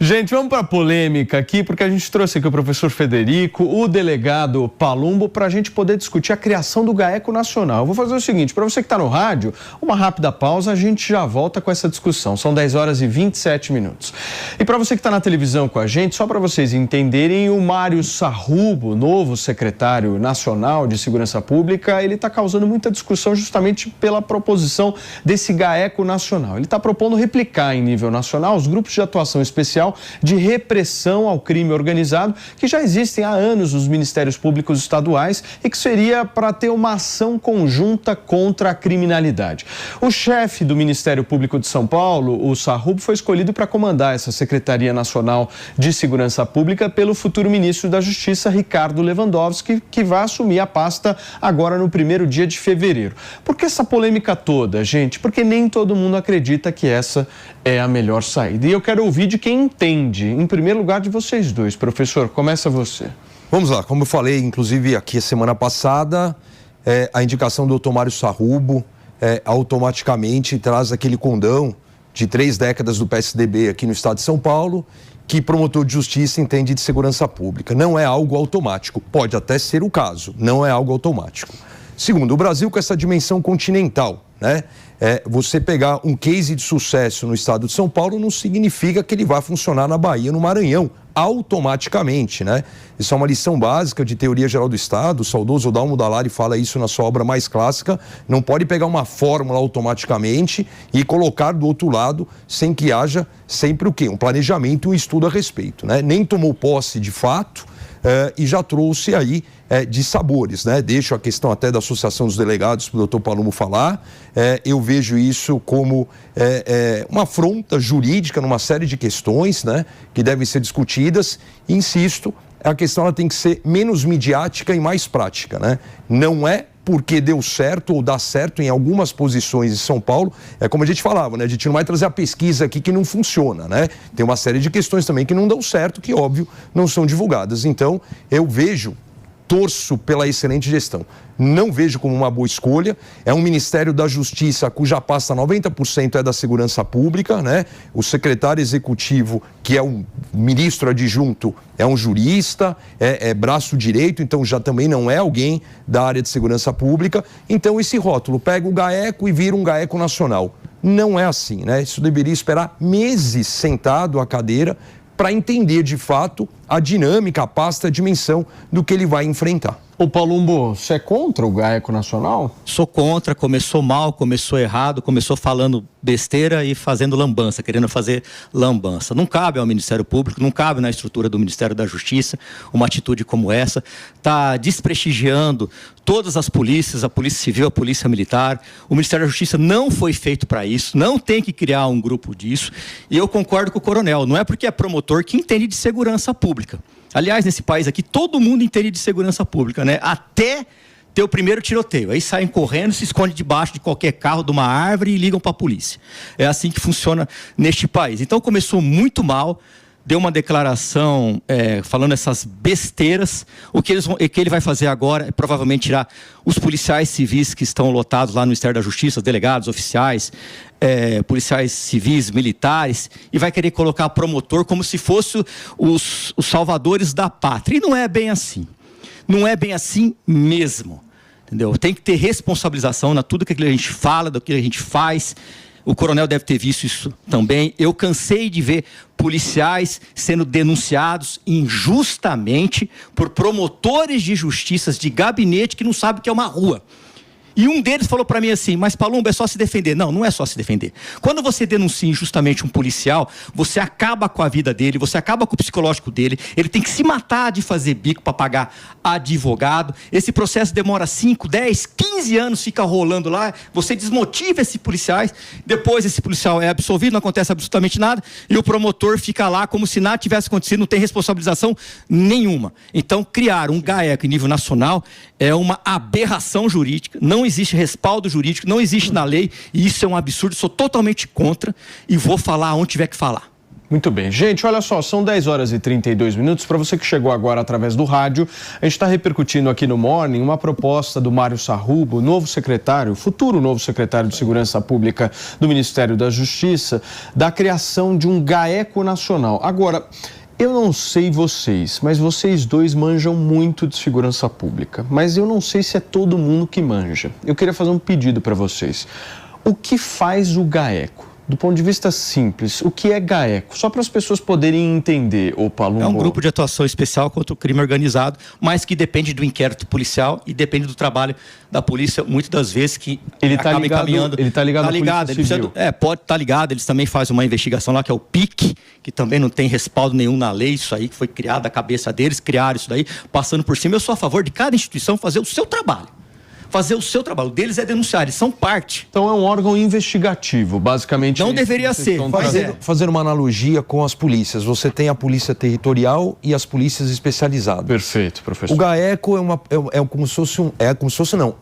[SPEAKER 3] Gente, vamos para a polêmica aqui, porque a gente trouxe aqui o professor Federico, o delegado Palumbo, para a gente poder discutir a criação do GAECO Nacional. Eu vou fazer o seguinte, para você que está no rádio, uma rápida pausa, a gente já volta com essa discussão. São 10 horas e 27 minutos. E para você que está na televisão com a gente, só para vocês entenderem, o Mário Sarrubo, novo secretário nacional de Segurança Pública, ele está causando muita discussão justamente pela proposição desse GAECO Nacional. Ele está propondo replicar em nível nacional os grupos de atuação especial de repressão ao crime organizado que já existem há anos nos ministérios públicos estaduais e que seria para ter uma ação conjunta contra a criminalidade. O chefe do Ministério Público de São Paulo, o Sarrubo, foi escolhido para comandar essa Secretaria Nacional de Segurança Pública pelo futuro ministro da Justiça, Ricardo Lewandowski, que vai assumir a pasta agora no primeiro dia de fevereiro. Por que essa polêmica toda, gente? Porque nem todo mundo acredita que essa é a melhor saída. E eu quero ouvir de quem entende. Em primeiro lugar, de vocês dois. Professor, começa você.
[SPEAKER 10] Vamos lá, como eu falei, inclusive aqui a semana passada, a indicação do Dr. Mário Sarrubo automaticamente traz aquele condão de 3 décadas do PSDB aqui no estado de São Paulo, que promotor de justiça entende de segurança pública. Não é algo automático, pode até ser o caso, não é algo automático. Segundo, o Brasil com essa dimensão continental, né? Você pegar um case de sucesso no estado de São Paulo não significa que ele vai funcionar na Bahia, no Maranhão, automaticamente, né? Isso é uma lição básica de teoria geral do Estado, o saudoso Dalmo Dallari fala isso na sua obra mais clássica, não pode pegar uma fórmula automaticamente e colocar do outro lado sem que haja sempre o quê? Um planejamento e um estudo a respeito, né? Nem tomou posse de fato e já trouxe aí de sabores, né? Deixo a questão até da Associação dos Delegados para o doutor Palumbo falar. Eu vejo isso como uma afronta jurídica numa série de questões, né? Que devem ser discutidas. Insisto, a questão ela tem que ser menos midiática e mais prática, né? Não é porque deu certo ou dá certo em algumas posições em São Paulo, como a gente falava, né? A gente não vai trazer a pesquisa aqui que não funciona, né? Tem uma série de questões também que não dão certo, que óbvio não são divulgadas. Então, eu torço pela excelente gestão. Não vejo como uma boa escolha. É um Ministério da Justiça cuja pasta 90% é da segurança pública, né? O secretário executivo, que é um ministro adjunto, é um jurista, é braço direito, então já também não é alguém da área de segurança pública. Então esse rótulo pega o GAECO e vira um GAECO nacional. Não é assim, né? Isso deveria esperar meses sentado à cadeira para entender de fato a dinâmica, a pasta, a dimensão do que ele vai enfrentar.
[SPEAKER 3] Ô Palumbo, você é contra o GAECO Nacional?
[SPEAKER 11] Sou contra, começou mal, começou errado, começou falando besteira e fazendo lambança, querendo fazer lambança. Não cabe ao Ministério Público, não cabe na estrutura do Ministério da Justiça uma atitude como essa. Está desprestigiando todas as polícias, a Polícia Civil, a Polícia Militar. O Ministério da Justiça não foi feito para isso, não tem que criar um grupo disso. E eu concordo com o coronel, não é porque é promotor que entende de segurança pública. Aliás, nesse país aqui, todo mundo entende de segurança pública, né? Até ter o primeiro tiroteio. Aí saem correndo, se escondem debaixo de qualquer carro, de uma árvore e ligam para a polícia. É assim que funciona neste país. Então começou muito mal, deu uma declaração falando essas besteiras. O que ele vai fazer agora é provavelmente tirar os policiais civis que estão lotados lá no Ministério da Justiça, delegados, oficiais, policiais civis, militares, e vai querer colocar promotor como se fosse os salvadores da pátria. E não é bem assim. Não é bem assim mesmo. Entendeu? Tem que ter responsabilização na tudo que a gente fala, do que a gente faz. O coronel deve ter visto isso também. Eu cansei de ver policiais sendo denunciados injustamente por promotores de justiças de gabinete que não sabem o que é uma rua. E um deles falou para mim assim, mas Palumbo, é só se defender. Não, não é só se defender. Quando você denuncia injustamente um policial, você acaba com a vida dele, você acaba com o psicológico dele, ele tem que se matar de fazer bico para pagar advogado. Esse processo demora 5, 10, 15 anos, fica rolando lá, você desmotiva esses policiais, depois esse policial é absolvido, não acontece absolutamente nada, e o promotor fica lá como se nada tivesse acontecido, não tem responsabilização nenhuma. Então, criar um GAECO em nível nacional é uma aberração jurídica, não existe respaldo jurídico, não existe na lei, e isso é um absurdo, sou totalmente contra e vou falar onde tiver que falar.
[SPEAKER 3] Muito bem. Gente, olha só, são 10 horas e 32 minutos. Para você que chegou agora através do rádio, a gente está repercutindo aqui no Morning uma proposta do Mário Sarrubo, novo secretário, futuro novo secretário de Segurança Pública do Ministério da Justiça, da criação de um GAECO Nacional. Agora, eu não sei vocês, mas vocês dois manjam muito de segurança pública. Mas eu não sei se é todo mundo que manja. Eu queria fazer um pedido para vocês. O que faz o GAECO? Do ponto de vista simples, o que é GAECO? Só para as pessoas poderem entender, ô Palumbo.
[SPEAKER 11] É um grupo de atuação especial contra o crime organizado, mas que depende do inquérito policial e depende do trabalho da polícia, muitas das vezes que
[SPEAKER 3] ele acaba encaminhando. Ele está ligado à Polícia Civil.
[SPEAKER 11] Pode estar ligado, eles também fazem uma investigação lá, que é o PIC, que também não tem respaldo nenhum na lei, isso aí que foi criado da cabeça deles, criaram isso daí, passando por cima. Eu sou a favor de cada instituição fazer o seu trabalho. Fazer o seu trabalho. O deles é denunciar, eles são parte.
[SPEAKER 3] Então é um órgão investigativo, basicamente.
[SPEAKER 11] Não deveria ser.
[SPEAKER 10] Fazer uma analogia com as polícias. Você tem a polícia territorial e as polícias especializadas.
[SPEAKER 3] Perfeito, professor.
[SPEAKER 10] O GAECO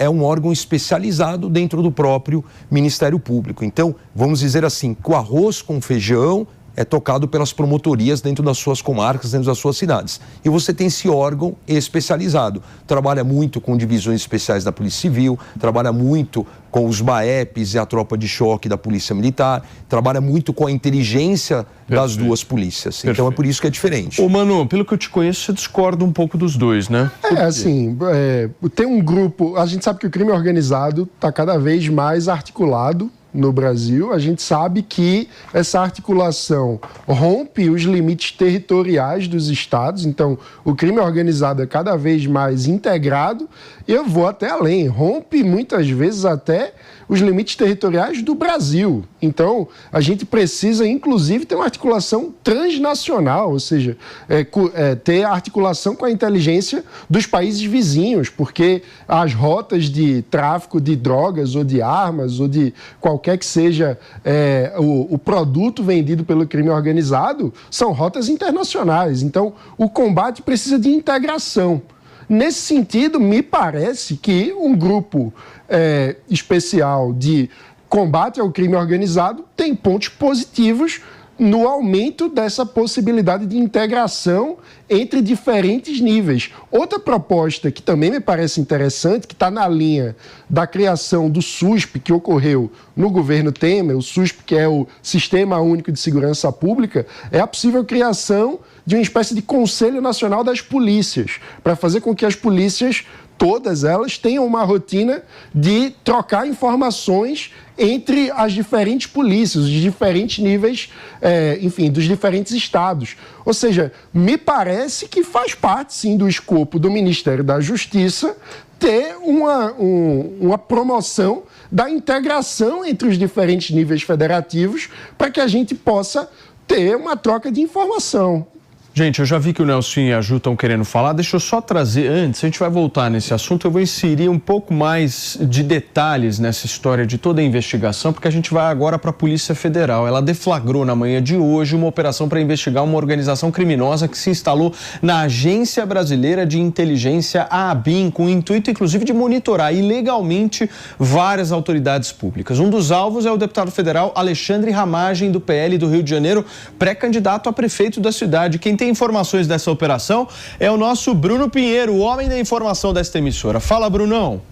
[SPEAKER 10] é um órgão especializado dentro do próprio Ministério Público. Então, vamos dizer assim, com arroz com feijão é tocado pelas promotorias dentro das suas comarcas, dentro das suas cidades. E você tem esse órgão especializado. Trabalha muito com divisões especiais da Polícia Civil, trabalha muito com os BAEPs e a tropa de choque da Polícia Militar, trabalha muito com a inteligência das duas polícias. Perfeito. Então é por isso que é diferente.
[SPEAKER 3] Ô Manu, pelo que eu te conheço, você discorda um pouco dos dois, né?
[SPEAKER 7] Tem um grupo... A gente sabe que o crime organizado está cada vez mais articulado no Brasil. A gente sabe que essa articulação rompe os limites territoriais dos estados, então o crime organizado é cada vez mais integrado, e eu vou até além, rompe muitas vezes até os limites territoriais do Brasil. Então, a gente precisa, inclusive, ter uma articulação transnacional, ou seja, ter articulação com a inteligência dos países vizinhos, porque as rotas de tráfico de drogas ou de armas ou de qualquer que seja o produto vendido pelo crime organizado são rotas internacionais. Então, o combate precisa de integração. Nesse sentido, me parece que um grupo especial de combate ao crime organizado tem pontos positivos no aumento dessa possibilidade de integração entre diferentes níveis. Outra proposta que também me parece interessante, que está na linha da criação do SUSP, que ocorreu no governo Temer, o SUSP, que é o Sistema Único de Segurança Pública, é a possível criação de uma espécie de Conselho Nacional das Polícias, para fazer com que as polícias todas elas tenham uma rotina de trocar informações entre as diferentes polícias, os diferentes níveis, enfim, dos diferentes estados. Ou seja, me parece que faz parte, sim, do escopo do Ministério da Justiça ter uma promoção da integração entre os diferentes níveis federativos para que a gente possa ter uma troca de informação.
[SPEAKER 3] Gente, eu já vi que o Nelson e a Ju estão querendo falar. Deixa eu só trazer, antes, a gente vai voltar nesse assunto, eu vou inserir um pouco mais de detalhes nessa história de toda a investigação, porque a gente vai agora para a Polícia Federal. Ela deflagrou na manhã de hoje uma operação para investigar uma organização criminosa que se instalou na Agência Brasileira de Inteligência, a ABIN, com o intuito, inclusive, de monitorar ilegalmente várias autoridades públicas. Um dos alvos é o deputado federal Alexandre Ramagem, do PL do Rio de Janeiro, pré-candidato a prefeito da cidade. Quem tem informações dessa operação é o nosso Bruno Pinheiro, o homem da informação desta emissora. Fala, Brunão.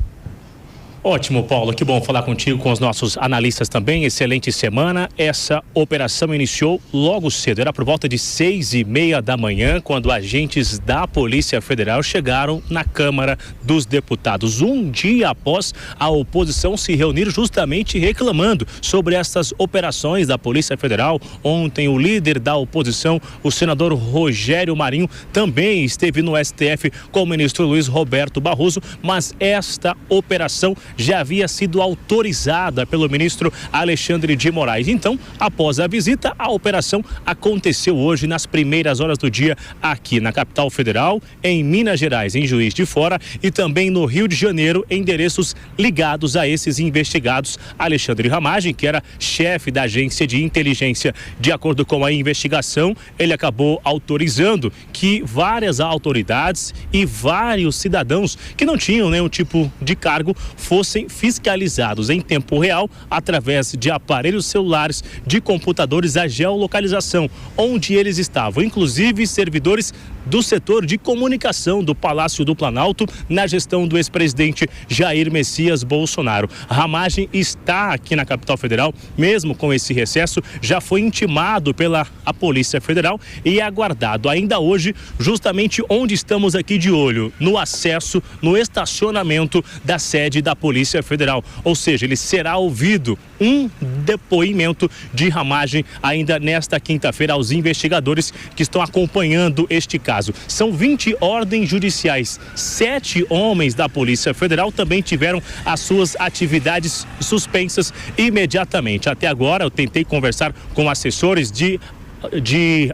[SPEAKER 14] Ótimo, Paulo. Que bom falar contigo, com os nossos analistas também. Excelente semana. Essa operação iniciou logo cedo. Era por volta de 6:30 da manhã, quando agentes da Polícia Federal chegaram na Câmara dos Deputados. Um dia após a oposição se reunir justamente reclamando sobre essas operações da Polícia Federal. Ontem, o líder da oposição, o senador Rogério Marinho, também esteve no STF com o ministro Luiz Roberto Barroso, mas esta operação já havia sido autorizada pelo ministro Alexandre de Moraes. Então, após a visita, a operação aconteceu hoje nas primeiras horas do dia aqui na capital federal, em Minas Gerais, em Juiz de Fora, e também no Rio de Janeiro, endereços ligados a esses investigados. Alexandre Ramagem, que era chefe da agência de inteligência, de acordo com a investigação, ele acabou autorizando que várias autoridades e vários cidadãos que não tinham nenhum tipo de cargo fossem fiscalizados em tempo real através de aparelhos celulares, de computadores, a geolocalização onde eles estavam, inclusive servidores do setor de comunicação do Palácio do Planalto na gestão do ex-presidente Jair Messias Bolsonaro. Ramagem está aqui na capital federal, mesmo com esse recesso, já foi intimado pela a Polícia Federal e é aguardado ainda hoje, justamente onde estamos aqui de olho, no acesso, no estacionamento da sede da Polícia Federal. Ou seja, ele será ouvido um depoimento de Ramagem ainda nesta quinta-feira aos investigadores que estão acompanhando este caso. São 20 ordens judiciais. 7 homens da Polícia Federal também tiveram as suas atividades suspensas imediatamente. Até agora, eu tentei conversar com assessores de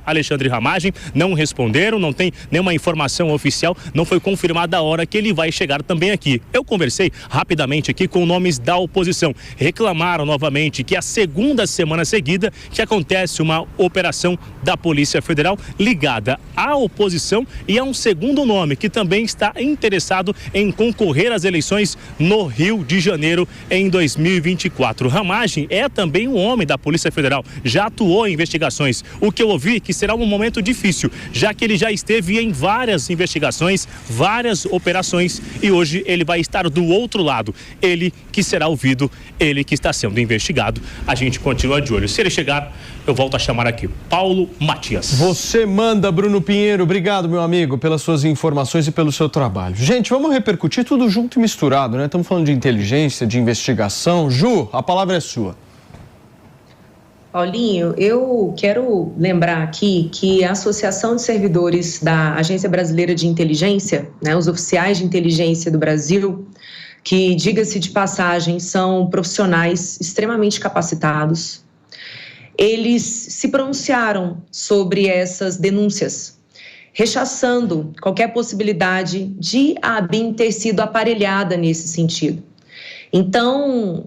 [SPEAKER 14] Alexandre Ramagem, não responderam, não tem nenhuma informação oficial, não foi confirmada a hora que ele vai chegar também aqui. Eu conversei rapidamente aqui com nomes da oposição, reclamaram novamente que a segunda semana seguida que acontece uma operação da Polícia Federal ligada à oposição e a um segundo nome que também está interessado em concorrer às eleições no Rio de Janeiro em 2024. Ramagem é também um homem da Polícia Federal, já atuou em investigações. O que eu ouvi que será um momento difícil, já que ele já esteve em várias investigações, várias operações e hoje ele vai estar do outro lado. Ele que será ouvido, ele que está sendo investigado. A gente continua de olho. Se ele chegar, eu volto a chamar aqui Paulo Matias.
[SPEAKER 3] Você manda, Bruno Pinheiro. Obrigado, meu amigo, pelas suas informações e pelo seu trabalho. Gente, vamos repercutir tudo junto e misturado, né? Estamos falando de inteligência, de investigação. Ju, a palavra é sua.
[SPEAKER 8] Paulinho, eu quero lembrar aqui que a Associação de Servidores da Agência Brasileira de Inteligência, né, os oficiais de inteligência do Brasil, que, diga-se de passagem, são profissionais extremamente capacitados, eles se pronunciaram sobre essas denúncias, rechaçando qualquer possibilidade de a ABIN ter sido aparelhada nesse sentido. Então,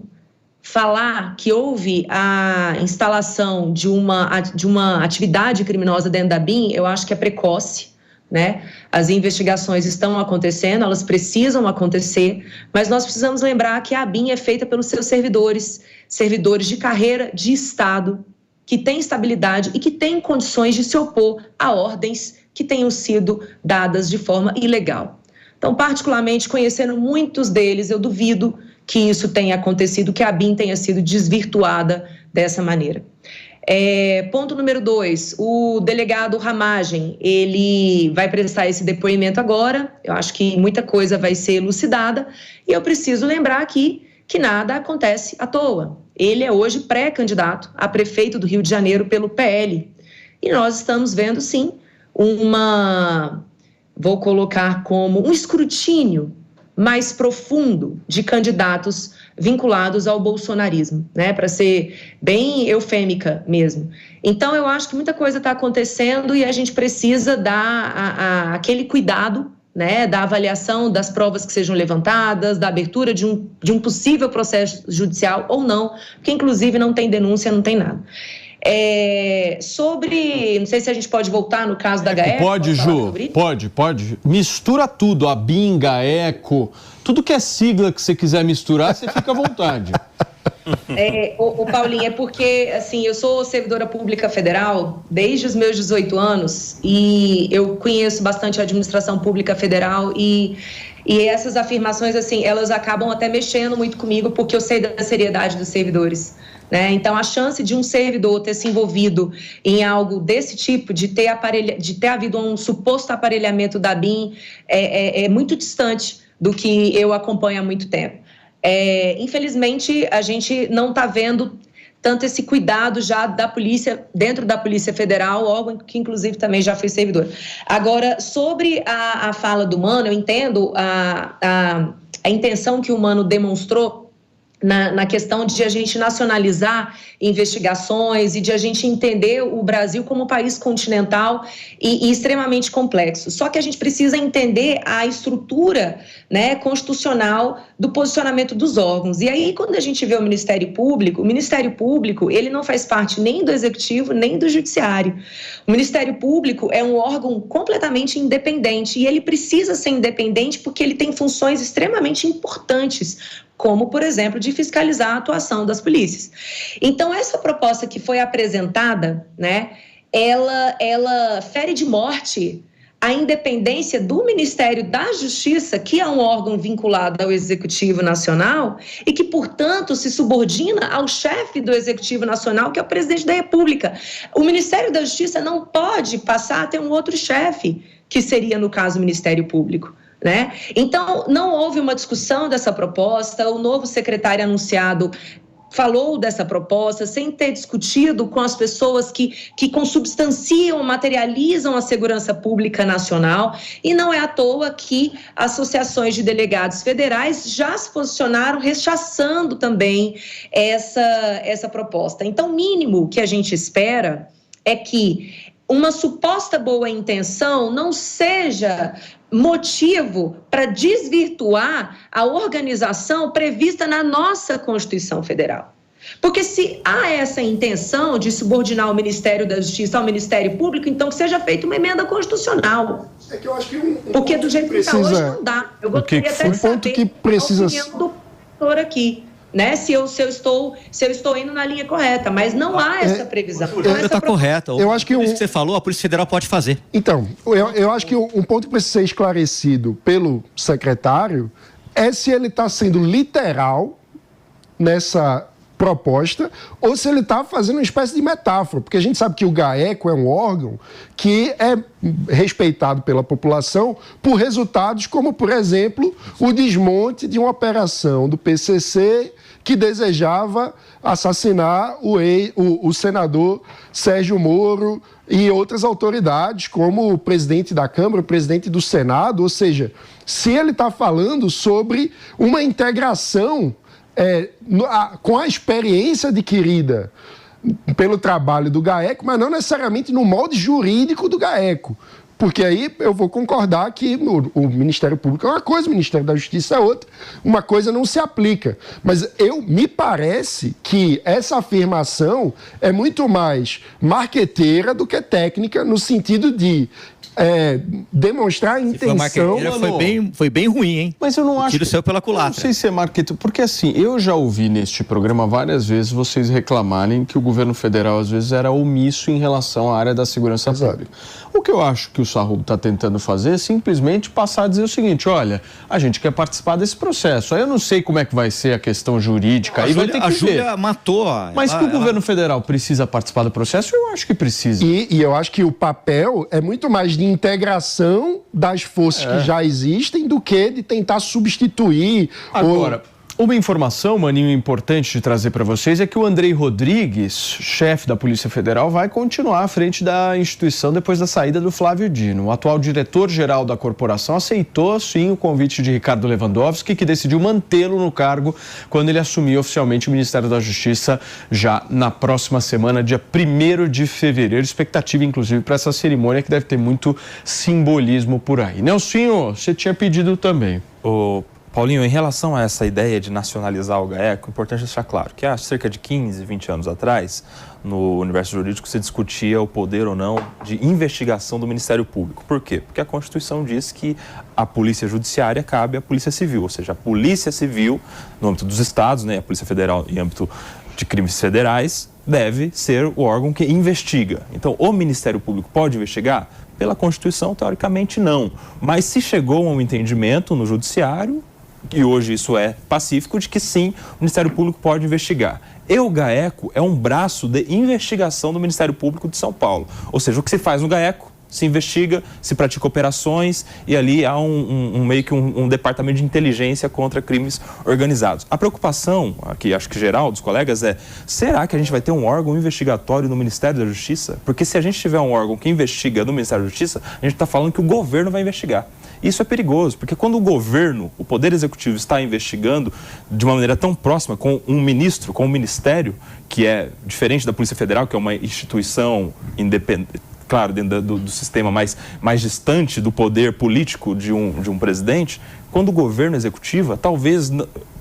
[SPEAKER 8] falar que houve a instalação de uma atividade criminosa dentro da ABIN, eu acho que é precoce, né? As investigações estão acontecendo, elas precisam acontecer, mas nós precisamos lembrar que a ABIN é feita pelos seus servidores de carreira de Estado, que têm estabilidade e que têm condições de se opor a ordens que tenham sido dadas de forma ilegal. Então, particularmente, conhecendo muitos deles, eu duvido que isso tenha acontecido, que a ABIN tenha sido desvirtuada dessa maneira. Ponto número 2, o delegado Ramagem, ele vai prestar esse depoimento agora. Eu acho que muita coisa vai ser elucidada e eu preciso lembrar aqui que nada acontece à toa. Ele é hoje pré-candidato a prefeito do Rio de Janeiro pelo PL e nós estamos vendo, sim, vou colocar como um escrutínio mais profundo de candidatos vinculados ao bolsonarismo, né, para ser bem eufêmica mesmo. Então, eu acho que muita coisa está acontecendo e a gente precisa dar aquele cuidado, né, da avaliação das provas que sejam levantadas, da abertura de um possível processo judicial ou não, porque inclusive não tem denúncia, não tem nada. Não sei se a gente pode voltar no caso da GAECO.
[SPEAKER 3] Pode, Ju, pode. Mistura tudo, a BIM, GAECO, tudo que é sigla que você quiser misturar, você fica à vontade.
[SPEAKER 8] Paulinho, é porque, assim, eu sou servidora pública federal desde os meus 18 anos e eu conheço bastante a administração pública federal e essas afirmações, assim, elas acabam até mexendo muito comigo porque eu sei da seriedade dos servidores. Então, a chance de um servidor ter se envolvido em algo desse tipo, de ter havido um suposto aparelhamento da BIM, é muito distante do que eu acompanho há muito tempo. Infelizmente, a gente não está vendo tanto esse cuidado já da polícia, dentro da Polícia Federal, órgão que inclusive também já foi servidor. Agora, sobre a fala do Mano, eu entendo a intenção que o Mano demonstrou na questão de a gente nacionalizar investigações e de a gente entender o Brasil como um país continental e extremamente complexo. Só que a gente precisa entender a estrutura, né, constitucional do posicionamento dos órgãos. E aí, quando a gente vê o Ministério Público, ele não faz parte nem do Executivo, nem do Judiciário. O Ministério Público é um órgão completamente independente e ele precisa ser independente porque ele tem funções extremamente importantes, como, por exemplo, de fiscalizar a atuação das polícias. Então, essa proposta que foi apresentada, né, ela fere de morte a independência do Ministério da Justiça, que é um órgão vinculado ao Executivo Nacional e que, portanto, se subordina ao chefe do Executivo Nacional, que é o Presidente da República. O Ministério da Justiça não pode passar a ter um outro chefe, que seria, no caso, o Ministério Público. Né? Então, não houve uma discussão dessa proposta, o novo secretário anunciado falou dessa proposta sem ter discutido com as pessoas que consubstanciam, materializam a segurança pública nacional, e não é à toa que associações de delegados federais já se posicionaram rechaçando também essa proposta. Então, o mínimo que a gente espera é que uma suposta boa intenção não seja motivo para desvirtuar a organização prevista na nossa Constituição Federal. Porque se há essa intenção de subordinar o Ministério da Justiça ao Ministério Público, então que seja feita uma emenda constitucional.
[SPEAKER 7] É que eu acho que
[SPEAKER 8] porque do jeito que está hoje não dá. Eu gostaria até de saber a opinião do professor aqui. Né? Se eu estou indo na linha correta, mas não há essa previsão.
[SPEAKER 11] Está correta.
[SPEAKER 7] Eu acho que
[SPEAKER 11] isso que você falou, a Polícia Federal pode fazer.
[SPEAKER 7] Então, eu acho que um ponto que precisa ser esclarecido pelo secretário é se ele está sendo literal nessa proposta ou se ele está fazendo uma espécie de metáfora, porque a gente sabe que o GAECO é um órgão que é respeitado pela população por resultados como, por exemplo, o desmonte de uma operação do PCC que desejava assassinar o senador Sérgio Moro e outras autoridades, como o presidente da Câmara, o presidente do Senado. Ou seja, se ele está falando sobre uma integração com a experiência adquirida pelo trabalho do GAECO, mas não necessariamente no molde jurídico do GAECO. Porque aí eu vou concordar que o Ministério Público é uma coisa, o Ministério da Justiça é outra, uma coisa não se aplica. Mas me parece que essa afirmação é muito mais marqueteira do que técnica, no sentido de demonstrar a intenção...
[SPEAKER 11] Foi bem ruim, hein?
[SPEAKER 3] Mas eu não acho...
[SPEAKER 11] O tiro saiu pela culatra.
[SPEAKER 3] Eu não sei se é marketing, porque assim, eu já ouvi neste programa várias vezes vocês reclamarem que o governo federal às vezes era omisso em relação à área da segurança pública. O que eu acho que o Sarrubo está tentando fazer é simplesmente passar a dizer o seguinte, olha, a gente quer participar desse processo. Aí eu não sei como é que vai ser a questão jurídica. Aí vai ter que ver.
[SPEAKER 11] A Júlia matou.
[SPEAKER 3] Mas que o governo federal precisa participar do processo, eu acho que precisa.
[SPEAKER 7] E eu acho que o papel é muito mais de integração das forças que já existem do que de tentar substituir.
[SPEAKER 3] Agora, uma informação, Maninho, importante de trazer para vocês é que o Andrei Rodrigues, chefe da Polícia Federal, vai continuar à frente da instituição depois da saída do Flávio Dino. O atual diretor-geral da corporação aceitou, sim, o convite de Ricardo Lewandowski, que decidiu mantê-lo no cargo quando ele assumir oficialmente o Ministério da Justiça já na próxima semana, dia 1º de fevereiro. Expectativa, inclusive, para essa cerimônia que deve ter muito simbolismo por aí. Nelsinho, você tinha pedido também.
[SPEAKER 5] Paulinho, em relação a essa ideia de nacionalizar o GAECO, é importante deixar claro que há cerca de 15, 20 anos atrás, no universo jurídico, se discutia o poder ou não de investigação do Ministério Público. Por quê? Porque a Constituição diz que a Polícia Judiciária cabe à Polícia Civil, ou seja, a Polícia Civil, no âmbito dos estados, né, a Polícia Federal em âmbito de crimes federais, deve ser o órgão que investiga. Então, o Ministério Público pode investigar? Pela Constituição, teoricamente, não. Mas se chegou a um entendimento no Judiciário, e hoje isso é pacífico, de que sim, o Ministério Público pode investigar. E o GAECO é um braço de investigação do Ministério Público de São Paulo. Ou seja, o que se faz no GAECO, se investiga, se pratica operações e ali há meio que um departamento de inteligência contra crimes organizados. A preocupação, aqui acho que geral dos colegas, é: será que a gente vai ter um órgão investigatório no Ministério da Justiça? Porque se a gente tiver um órgão que investiga no Ministério da Justiça, a gente está falando que o governo vai investigar. Isso é perigoso, porque quando o governo, o Poder Executivo, está investigando de uma maneira tão próxima com um ministro, com um ministério, que é diferente da Polícia Federal, que é uma instituição independente, claro, dentro do sistema mais distante do poder político de um presidente, quando o governo executivo,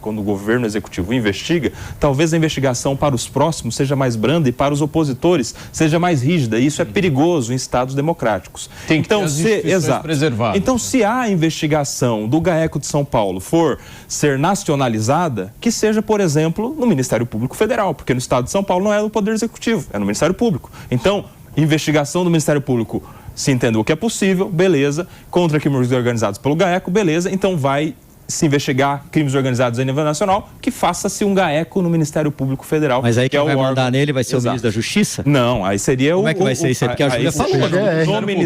[SPEAKER 5] quando o governo executivo investiga, talvez a investigação para os próximos seja mais branda e para os opositores seja mais rígida. E isso é perigoso em estados democráticos.
[SPEAKER 3] Tem que ter as instituições preservadas.
[SPEAKER 5] Então, se a investigação do GAECO de São Paulo for ser nacionalizada, que seja, por exemplo, no Ministério Público Federal, porque no estado de São Paulo não é no Poder Executivo, é no Ministério Público. Então, investigação do Ministério Público, se entendeu que é possível, beleza. Contra crimes organizados pelo GAECO, beleza. Então vai se investigar crimes organizados a nível nacional, que faça-se um GAECO no Ministério Público Federal.
[SPEAKER 11] Mas aí quem vai mandar nele vai ser o ministro da Justiça?
[SPEAKER 5] Não, aí seria
[SPEAKER 11] Como é que vai ser isso? Porque a Júlia falou,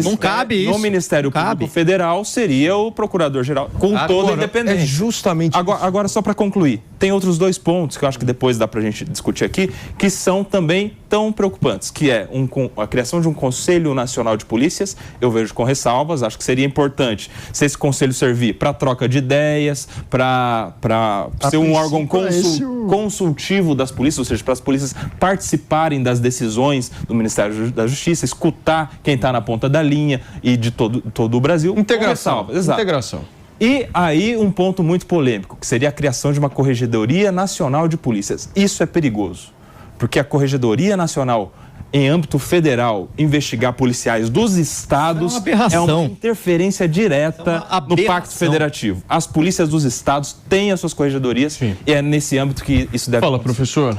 [SPEAKER 11] não cabe isso.
[SPEAKER 5] No Ministério Público Federal seria o Procurador-Geral, com toda a independência.
[SPEAKER 10] É justamente
[SPEAKER 5] agora, só para concluir, tem outros dois pontos que eu acho que depois dá para a gente discutir aqui, que são também tão preocupantes, que é a criação de um Conselho Nacional de Polícias. Eu vejo com ressalvas, acho que seria importante se esse conselho servir para troca de ideias, para ser um órgão consultivo das polícias, ou seja, para as polícias participarem das decisões do Ministério da Justiça, escutar quem está na ponta da linha e de todo o Brasil.
[SPEAKER 3] Integração.
[SPEAKER 5] Exato.
[SPEAKER 3] Integração.
[SPEAKER 5] E aí um ponto muito polêmico, que seria a criação de uma Corregedoria Nacional de Polícias. Isso é perigoso, porque a Corregedoria Nacional, em âmbito federal, investigar policiais dos estados é uma interferência direta no Pacto Federativo. As polícias dos estados têm as suas corregedorias e é nesse âmbito que isso deve acontecer.
[SPEAKER 3] Professor.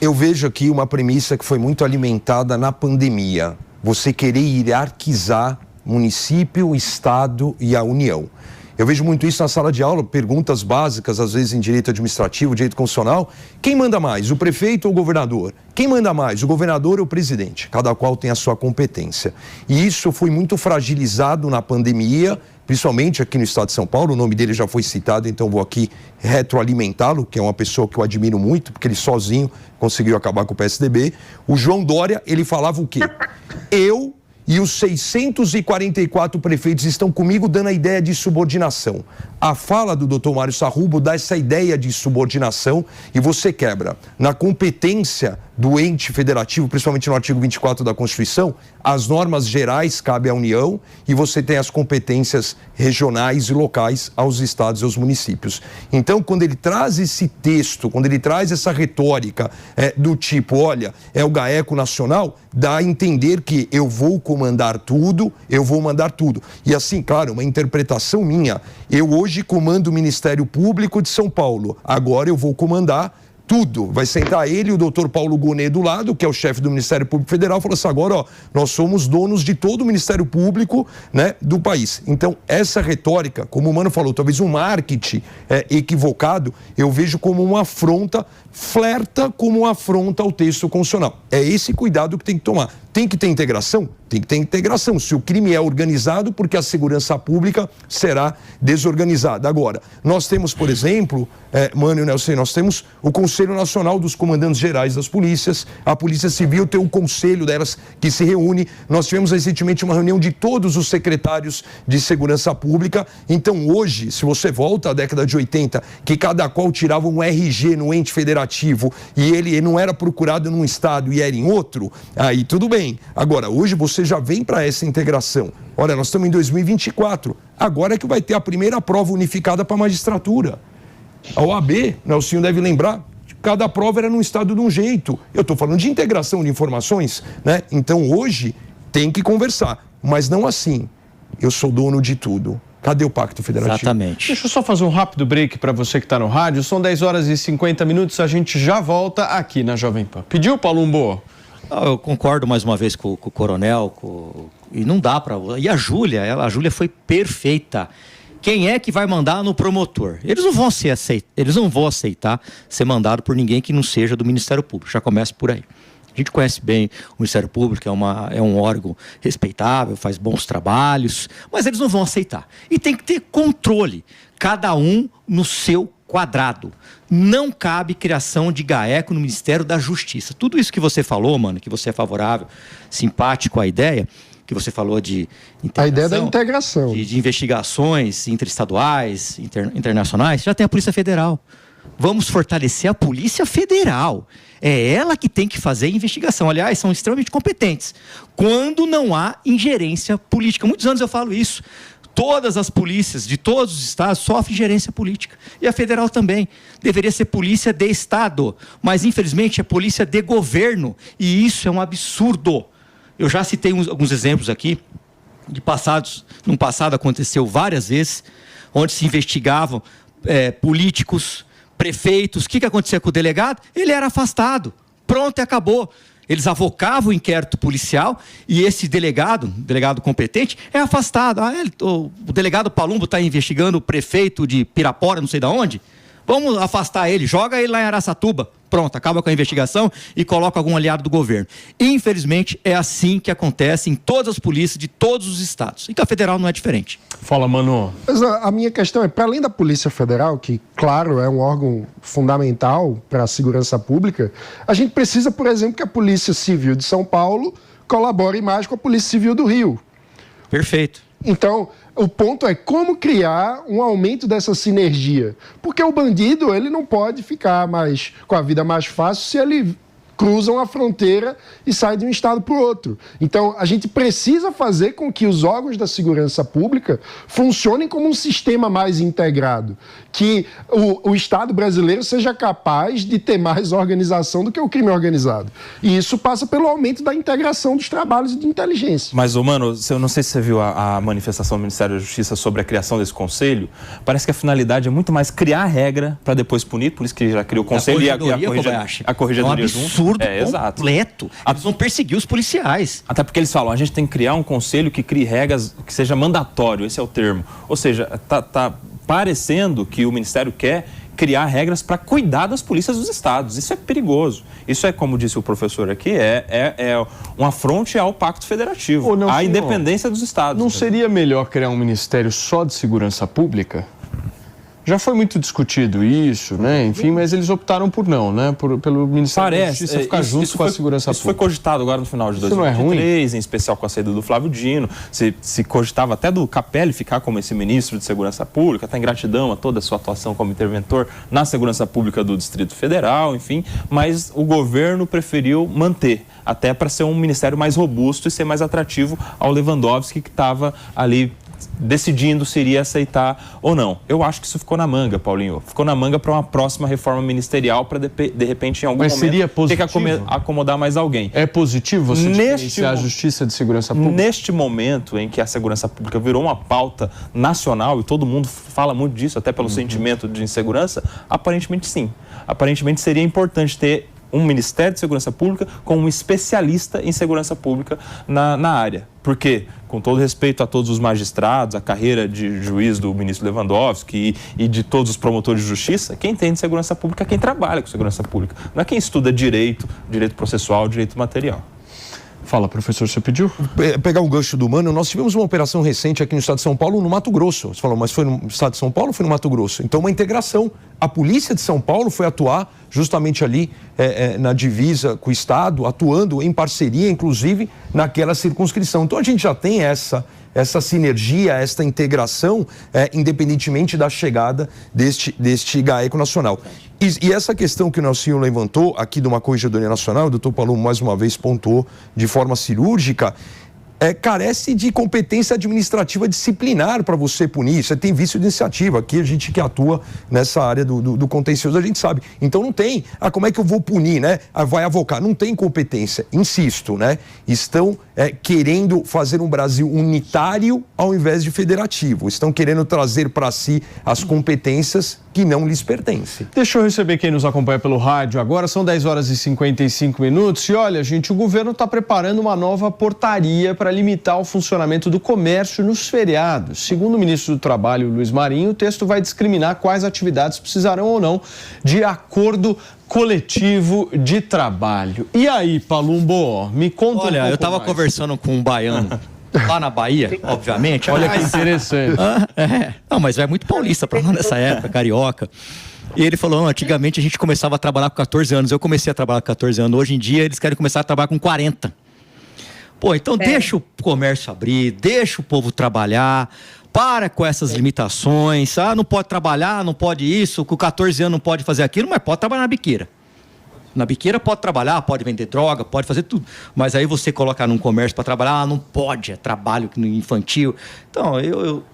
[SPEAKER 10] Eu vejo aqui uma premissa que foi muito alimentada na pandemia. Você querer hierarquizar município, estado e a União. Eu vejo muito isso na sala de aula, perguntas básicas, às vezes em direito administrativo, direito constitucional. Quem manda mais, o prefeito ou o governador? Quem manda mais, o governador ou o presidente? Cada qual tem a sua competência. E isso foi muito fragilizado na pandemia, principalmente aqui no estado de São Paulo. O nome dele já foi citado, então vou aqui retroalimentá-lo, que é uma pessoa que eu admiro muito, porque ele sozinho conseguiu acabar com o PSDB. O João Dória, ele falava o quê? Eu e os 644 prefeitos estão comigo dando a ideia de subordinação. A fala do Dr. Mário Sarrubo dá essa ideia de subordinação e você quebra. Na competência do ente federativo, principalmente no artigo 24 da Constituição, as normas gerais cabem à União e você tem as competências regionais e locais aos estados e aos municípios. Então, quando ele traz esse texto, quando ele traz essa retórica do tipo, olha, é o GAECO nacional, dá a entender que eu vou comandar tudo, eu vou mandar tudo. E assim, claro, uma interpretação minha. Eu hoje comando o Ministério Público de São Paulo. Agora eu vou comandar tudo. Vai sentar ele e o doutor Paulo Gonet do lado, que é o chefe do Ministério Público Federal, e falou assim, agora, ó, nós somos donos de todo o Ministério Público, né, do país. Então, essa retórica, como o Mano falou, talvez um marketing equivocado, eu vejo como uma afronta, flerta como uma afronta ao texto constitucional. É esse cuidado que tem que tomar. Tem que ter integração? Tem que ter integração. Se o crime é organizado, porque a segurança pública será desorganizada. Agora, nós temos, por exemplo, Mano e Nelson, nós temos o Conselho Nacional dos Comandantes Gerais das Polícias, a Polícia Civil tem um conselho delas que se reúne. Nós tivemos recentemente uma reunião de todos os secretários de segurança pública. Então, hoje, se você volta à década de 80, que cada qual tirava um RG no ente federativo e ele não era procurado num estado e era em outro, aí tudo bem. Agora, hoje você já vem para essa integração. Olha, nós estamos em 2024. Agora é que vai ter a primeira prova unificada para a magistratura. A OAB, o senhor deve lembrar, cada prova era num estado de um jeito. Eu estou falando de integração de informações, né? Então, hoje, tem que conversar. Mas não assim. Eu sou dono de tudo. Cadê o Pacto Federativo?
[SPEAKER 3] Exatamente. Deixa eu só fazer um rápido break para você que está no rádio. São 10 horas e 50 minutos. A gente já volta aqui na Jovem Pan. Pediu, Palumbo?
[SPEAKER 11] Eu concordo mais uma vez com o coronel, e não dá para... E a Júlia foi perfeita. Quem é que vai mandar no promotor? Eles não vão aceitar ser mandado por ninguém que não seja do Ministério Público. Já começa por aí. A gente conhece bem o Ministério Público, é um órgão respeitável, faz bons trabalhos, mas eles não vão aceitar. E tem que ter controle, cada um no seu quadrado. Não cabe criação de GAECO no Ministério da Justiça. Tudo isso que você falou, Mano, que você é favorável, simpático à ideia, que você falou de integração,
[SPEAKER 7] a ideia da integração.
[SPEAKER 11] De investigações interestaduais, internacionais, já tem a Polícia Federal. Vamos fortalecer a Polícia Federal. É ela que tem que fazer a investigação. Aliás, são extremamente competentes. Quando não há ingerência política. Muitos anos eu falo isso. Todas as polícias de todos os estados sofrem ingerência política. E a federal também. Deveria ser polícia de estado. Mas, infelizmente, é polícia de governo. E isso é um absurdo. Eu já citei alguns exemplos aqui. No passado aconteceu várias vezes, onde se investigavam políticos, prefeitos. O que acontecia com o delegado? Ele era afastado. Pronto, e acabou. Eles avocavam o inquérito policial e esse delegado competente, é afastado. O delegado Palumbo está investigando o prefeito de Pirapora, não sei de onde. Vamos afastar ele, joga ele lá em Araçatuba. Pronto, acaba com a investigação e coloca algum aliado do governo. Infelizmente, é assim que acontece em todas as polícias de todos os estados. E que a federal não é diferente.
[SPEAKER 3] Fala, Manu.
[SPEAKER 7] Mas a minha questão é, para além da Polícia Federal, que, claro, é um órgão fundamental para a segurança pública, a gente precisa, por exemplo, que a Polícia Civil de São Paulo colabore mais com a Polícia Civil do Rio.
[SPEAKER 11] Perfeito.
[SPEAKER 7] Então, o ponto é como criar um aumento dessa sinergia. Porque o bandido, ele não pode ficar com a vida mais fácil se ele cruzam a fronteira e saem de um estado para o outro. Então, a gente precisa fazer com que os órgãos da segurança pública funcionem como um sistema mais integrado, que o Estado brasileiro seja capaz de ter mais organização do que o crime organizado. E isso passa pelo aumento da integração dos trabalhos de inteligência.
[SPEAKER 5] Mas, Mano, eu não sei se você viu a manifestação do Ministério da Justiça sobre a criação desse conselho. Parece que a finalidade é muito mais criar a regra para depois punir, por isso que já criou o conselho e a corregedoria junto.
[SPEAKER 11] Completo. Eles vão perseguir os policiais.
[SPEAKER 5] Até porque eles falam, a gente tem que criar um conselho que crie regras, que seja mandatório, esse é o termo. Ou seja, tá parecendo que o Ministério quer criar regras para cuidar das polícias dos estados. Isso é perigoso. Isso é, como disse o professor aqui, é um afronte ao Pacto Federativo, à independência dos estados.
[SPEAKER 3] Não seria melhor criar um ministério só de segurança pública? Já foi muito discutido isso, né? Enfim, mas eles optaram por não, né? Pelo Ministério da Justiça ficar junto com a segurança pública.
[SPEAKER 5] Isso foi cogitado agora no final de 2023, em especial com a saída do Flávio Dino. Se cogitava até do Capelli ficar como esse ministro de Segurança Pública, até em gratidão a toda a sua atuação como interventor na Segurança Pública do Distrito Federal, enfim. Mas o governo preferiu manter, até para ser um ministério mais robusto e ser mais atrativo ao Lewandowski, que estava ali decidindo se iria aceitar ou não. Eu acho que isso ficou na manga, Paulinho. Ficou na manga para uma próxima reforma ministerial para, de repente, em algum momento,
[SPEAKER 3] seria positivo?
[SPEAKER 5] ter que acomodar mais alguém.
[SPEAKER 3] É positivo você diferenciar a Justiça de Segurança Pública?
[SPEAKER 5] Neste momento em que a segurança pública virou uma pauta nacional e todo mundo fala muito disso, até pelo sentimento de insegurança, aparentemente sim. Aparentemente seria importante ter um Ministério de Segurança Pública com um especialista em segurança pública na área. Porque, com todo respeito a todos os magistrados, a carreira de juiz do ministro Lewandowski e de todos os promotores de justiça, quem tem de segurança pública é quem trabalha com segurança pública. Não é quem estuda direito processual, direito material.
[SPEAKER 3] Fala, professor, você pediu?
[SPEAKER 10] Pegar um gancho do Mano, nós tivemos uma operação recente aqui no estado de São Paulo, no Mato Grosso. Você falou, mas foi no estado de São Paulo ou foi no Mato Grosso? Então, uma integração. A polícia de São Paulo foi atuar justamente ali na divisa com o estado, atuando em parceria, inclusive, naquela circunscrição. Então, a gente já tem essa sinergia, essa integração, independentemente da chegada deste GAECO nacional. E essa questão que o Nelsinho levantou aqui de uma Corregedoria Nacional, o doutor Palumbo mais uma vez pontuou de forma cirúrgica, carece de competência administrativa disciplinar para você punir. Você tem vício de iniciativa. Aqui a gente que atua nessa área do contencioso, a gente sabe. Então não tem, como é que eu vou punir, né? Vai avocar. Não tem competência. Insisto, né? Estão querendo fazer um Brasil unitário ao invés de federativo. Estão querendo trazer para si as competências que não lhes pertencem.
[SPEAKER 3] Deixa eu receber quem nos acompanha pelo rádio agora. São 10 horas e 55 minutos. E olha, gente, o governo está preparando uma nova portaria para limitar o funcionamento do comércio nos feriados. Segundo o ministro do Trabalho, Luiz Marinho, o texto vai discriminar quais atividades precisarão ou não de acordo coletivo de trabalho. E aí, Palumbo, me conta
[SPEAKER 11] Olha, eu estava conversando com um baiano lá na Bahia, obviamente.
[SPEAKER 3] Olha que interessante.
[SPEAKER 11] Não, mas é muito paulista para nós nessa época, carioca. E ele falou, antigamente a gente começava a trabalhar com 14 anos. Eu comecei a trabalhar com 14 anos. Hoje em dia eles querem começar a trabalhar com 40. Pô, então deixa o comércio abrir, deixa o povo trabalhar. Para com essas limitações. Não pode trabalhar, não pode isso, com 14 anos não pode fazer aquilo, mas pode trabalhar na biqueira. Na biqueira pode trabalhar, pode vender droga, pode fazer tudo. Mas aí você colocar num comércio para trabalhar, não pode, é trabalho infantil. Então,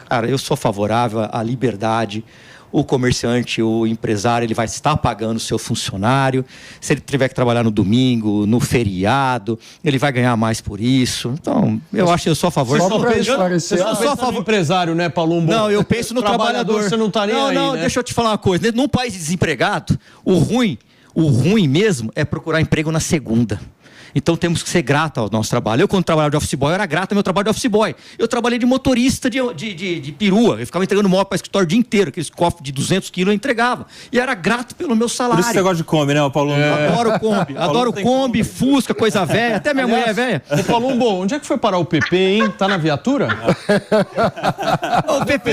[SPEAKER 11] cara, eu sou favorável à liberdade. O comerciante, o empresário, ele vai estar pagando o seu funcionário. Se ele tiver que trabalhar no domingo, no feriado, ele vai ganhar mais por isso. Então, eu sou a favor.
[SPEAKER 3] Só para esclarecer, eu sou a favor do empresário, né, Palumbo?
[SPEAKER 11] Não, eu penso no trabalhador.
[SPEAKER 3] Você não tá nem aí,
[SPEAKER 11] né? Deixa eu te falar uma coisa. Num país desempregado, o ruim mesmo é procurar emprego na segunda. Então temos que ser grato ao nosso trabalho. Eu, quando trabalhava de office boy, eu era grato ao meu trabalho de office boy. Eu trabalhei de motorista de perua. Eu ficava entregando móvel para o escritório o dia inteiro. Aqueles cofres de 200 quilos eu entregava. E era grato pelo meu salário.
[SPEAKER 5] Por isso você gosta de Kombi, né, Paulo?
[SPEAKER 11] Adoro Kombi. Adoro Kombi, Fusca, coisa velha. Até minha mulher é velha.
[SPEAKER 3] Ô, Palumbo, onde é que foi parar o PP, hein? Tá na viatura?
[SPEAKER 11] O PP,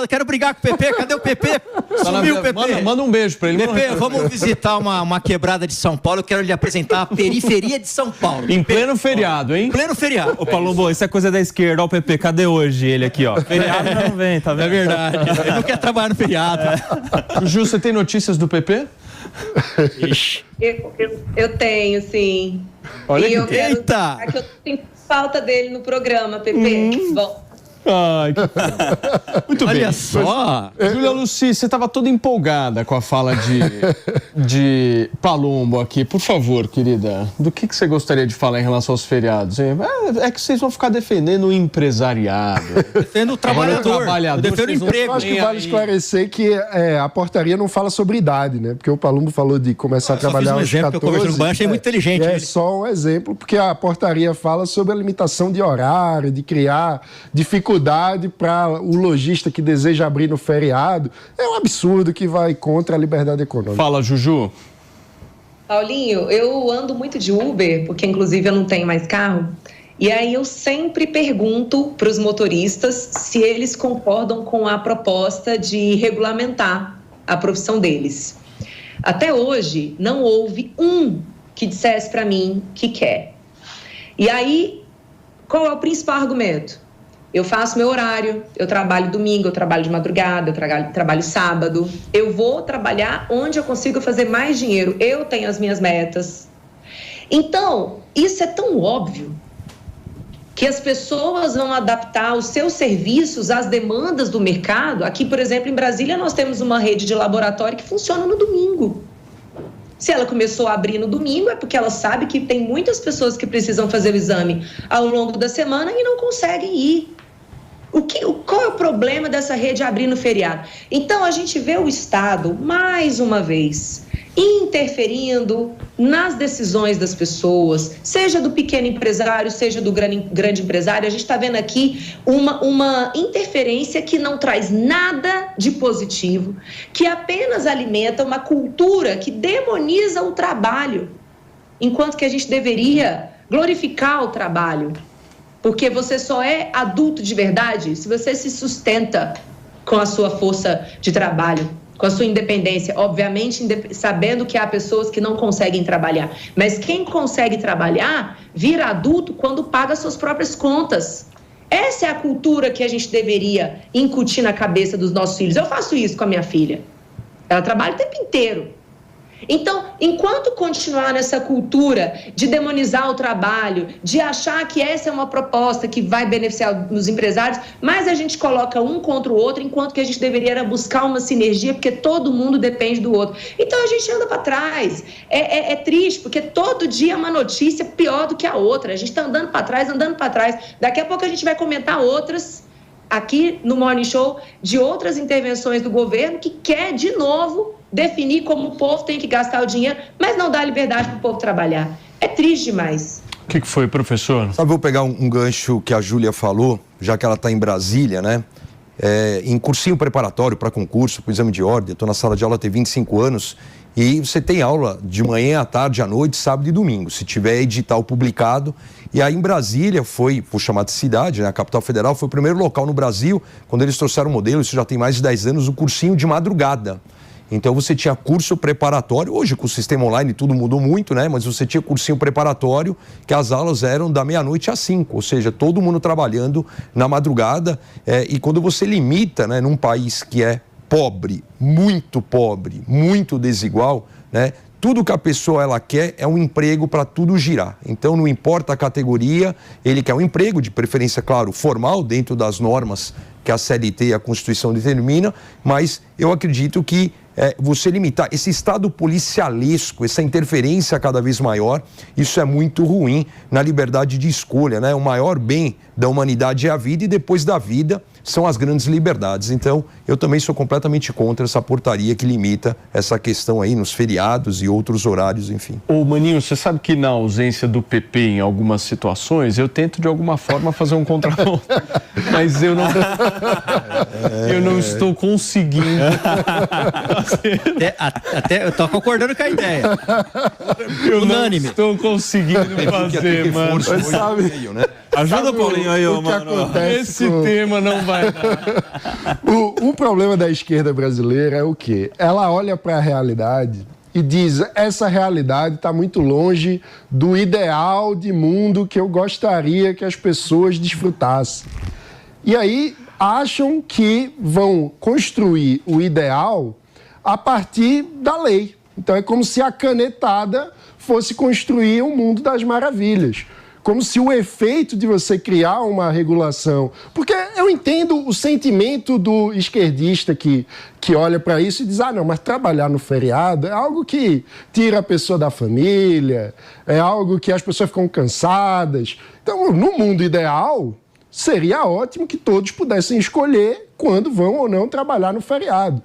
[SPEAKER 11] quero brigar com o PP. Cadê o PP? Sumiu o PP.
[SPEAKER 3] Manda um beijo pra ele.
[SPEAKER 11] PP, vamos visitar uma quebrada de São Paulo. Eu quero lhe apresentar a periferia de São Paulo.
[SPEAKER 3] Em pleno feriado, hein?
[SPEAKER 11] Pleno feriado.
[SPEAKER 5] Ô, Palumbo, isso é coisa da esquerda. Ó, o PP, cadê hoje ele aqui, ó? Feriado não vem, tá vendo?
[SPEAKER 11] É verdade. Ele não quer trabalhar no feriado.
[SPEAKER 3] Ju, você tem notícias do PP?
[SPEAKER 8] Eu tenho, sim.
[SPEAKER 3] Olha
[SPEAKER 8] e eu
[SPEAKER 3] que...
[SPEAKER 8] quero...
[SPEAKER 11] Eita!
[SPEAKER 8] É que eu tenho falta dele no programa, PP. Bom.
[SPEAKER 3] Ai, que... Muito bem.
[SPEAKER 11] Olha só.
[SPEAKER 3] Júlia Luci, você estava toda empolgada com a fala de Palumbo aqui. Por favor, querida, do que você gostaria de falar em relação aos feriados? É que vocês vão ficar defendendo o empresariado.
[SPEAKER 11] Defendo o trabalhador. Defendo o emprego.
[SPEAKER 7] Eu acho que vale esclarecer que a portaria não fala sobre idade, né? Porque o Palumbo falou de começar a trabalhar aos 14.
[SPEAKER 11] Que eu conversei no banco, achei muito inteligente.
[SPEAKER 7] É só um exemplo, porque a portaria fala sobre a limitação de horário, de criar dificuldade para o lojista que deseja abrir no feriado. É um absurdo que vai contra a liberdade econômica.
[SPEAKER 3] Fala, Juju.
[SPEAKER 8] Paulinho, eu ando muito de Uber, porque inclusive eu não tenho mais carro. E aí eu sempre pergunto para os motoristas se eles concordam com a proposta de regulamentar a profissão deles. Até hoje, não houve um que dissesse para mim que quer. E aí, qual é o principal argumento? Eu faço meu horário, eu trabalho domingo, eu trabalho de madrugada, eu trabalho sábado. Eu vou trabalhar onde eu consigo fazer mais dinheiro. Eu tenho as minhas metas. Então, isso é tão óbvio que que as pessoas vão adaptar os seus serviços às demandas do mercado. Aqui, por exemplo, em Brasília, nós temos uma rede de laboratório que funciona no domingo. Se ela começou a abrir no domingo, é porque ela sabe que tem muitas pessoas que precisam fazer o exame ao longo da semana e não conseguem ir. Qual é o problema dessa rede abrir no feriado? Então, a gente vê o Estado, mais uma vez, interferindo nas decisões das pessoas, seja do pequeno empresário, seja do grande empresário. A gente está vendo aqui uma interferência que não traz nada de positivo, que apenas alimenta uma cultura que demoniza o trabalho, enquanto que a gente deveria glorificar o trabalho. Porque você só é adulto de verdade se você se sustenta com a sua força de trabalho, com a sua independência. Obviamente, sabendo que há pessoas que não conseguem trabalhar. Mas quem consegue trabalhar vira adulto quando paga suas próprias contas. Essa é a cultura que a gente deveria incutir na cabeça dos nossos filhos. Eu faço isso com a minha filha. Ela trabalha o tempo inteiro. Então, enquanto continuar nessa cultura de demonizar o trabalho, de achar que essa é uma proposta que vai beneficiar os empresários, mas a gente coloca um contra o outro, enquanto que a gente deveria buscar uma sinergia, porque todo mundo depende do outro. Então, a gente anda para trás. É triste, porque todo dia é uma notícia pior do que a outra. A gente está andando para trás, andando para trás. Daqui a pouco a gente vai comentar outras aqui no Morning Show de outras intervenções do governo que quer, de novo, definir como o povo tem que gastar o dinheiro, mas não dá liberdade para o povo trabalhar. É triste demais.
[SPEAKER 3] O que foi, professor?
[SPEAKER 10] Sabe, vou pegar um gancho que a Júlia falou, já que ela está em Brasília, né? Em cursinho preparatório para concurso, para o exame de ordem, estou na sala de aula há 25 anos, e você tem aula de manhã, à tarde, à noite, sábado e domingo, se tiver edital publicado. E aí em Brasília vou chamar de cidade, né? A capital federal, foi o primeiro local no Brasil, quando eles trouxeram o modelo, isso já tem mais de 10 anos, o cursinho de madrugada. Então você tinha curso preparatório, hoje com o sistema online tudo mudou muito, né? Mas você tinha cursinho preparatório, que as aulas eram da meia-noite às 5, ou seja, todo mundo trabalhando na madrugada. E quando você limita, né, num país que é pobre, muito desigual, né? Tudo que a pessoa ela quer é um emprego para tudo girar. Então não importa a categoria, ele quer um emprego, de preferência, claro, formal, dentro das normas que a CLT e a Constituição determina, mas eu acredito que você limitar esse estado policialesco, essa interferência cada vez maior, isso é muito ruim na liberdade de escolha, né? O maior bem da humanidade é a vida e depois da vida são as grandes liberdades. Então, eu também sou completamente contra essa portaria que limita essa questão aí nos feriados e outros horários, enfim.
[SPEAKER 3] Ô, Maninho, você sabe que na ausência do PP em algumas situações, eu tento de alguma forma fazer um contraponto, mas eu não estou conseguindo.
[SPEAKER 11] Até eu tô concordando com a ideia. Unânime.
[SPEAKER 3] Não estou conseguindo fazer, mano.
[SPEAKER 7] Sabe,
[SPEAKER 5] ajuda o Paulinho aí, mano.
[SPEAKER 3] Esse tema não vai dar.
[SPEAKER 7] O problema da esquerda brasileira é o quê? Ela olha para a realidade e diz, essa realidade está muito longe do ideal de mundo que eu gostaria que as pessoas desfrutassem. E aí acham que vão construir o ideal a partir da lei. Então é como se a canetada fosse construir um mundo das maravilhas. Como se o efeito de você criar uma regulação... Porque eu entendo o sentimento do esquerdista que olha para isso e diz, não, mas trabalhar no feriado é algo que tira a pessoa da família, é algo que as pessoas ficam cansadas. Então, no mundo ideal, seria ótimo que todos pudessem escolher quando vão ou não trabalhar no feriado.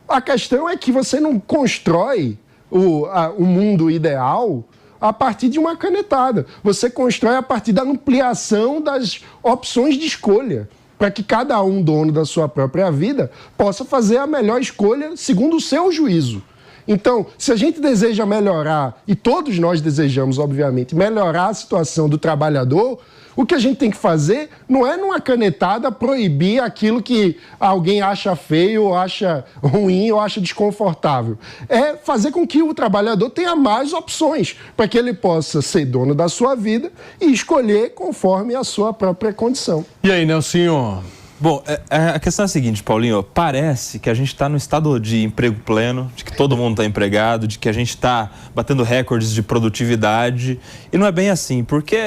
[SPEAKER 7] A questão é que você não constrói o mundo ideal a partir de uma canetada. Você constrói a partir da ampliação das opções de escolha, para que cada um, dono da sua própria vida, possa fazer a melhor escolha segundo o seu juízo. Então, se a gente deseja melhorar, e todos nós desejamos, obviamente, melhorar a situação do trabalhador, o que a gente tem que fazer não é numa canetada proibir aquilo que alguém acha feio, ou acha ruim, ou acha desconfortável. É fazer com que o trabalhador tenha mais opções, para que ele possa ser dono da sua vida e escolher conforme a sua própria condição.
[SPEAKER 3] E aí, Nelsinho?
[SPEAKER 5] Bom, a questão é a seguinte, Paulinho, parece que a gente está no estado de emprego pleno, de que todo mundo está empregado, de que a gente está batendo recordes de produtividade, e não é bem assim, porque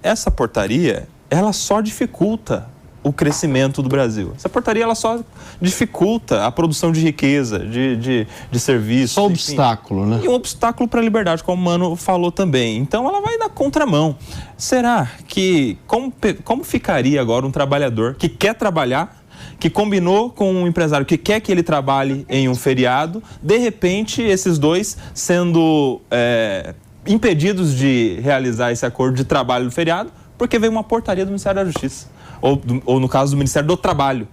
[SPEAKER 5] essa portaria, ela só dificulta o crescimento do Brasil. Essa portaria ela só dificulta a produção de riqueza, de serviços.
[SPEAKER 3] Só obstáculo, né?
[SPEAKER 5] E um obstáculo para a liberdade, como o Mano falou também. Então ela vai na contramão. Será que, como ficaria agora um trabalhador que quer trabalhar, que combinou com um empresário que quer que ele trabalhe em um feriado, de repente esses dois sendo impedidos de realizar esse acordo de trabalho do feriado, porque veio uma portaria do Ministério da Justiça, ou no caso do Ministério do Trabalho,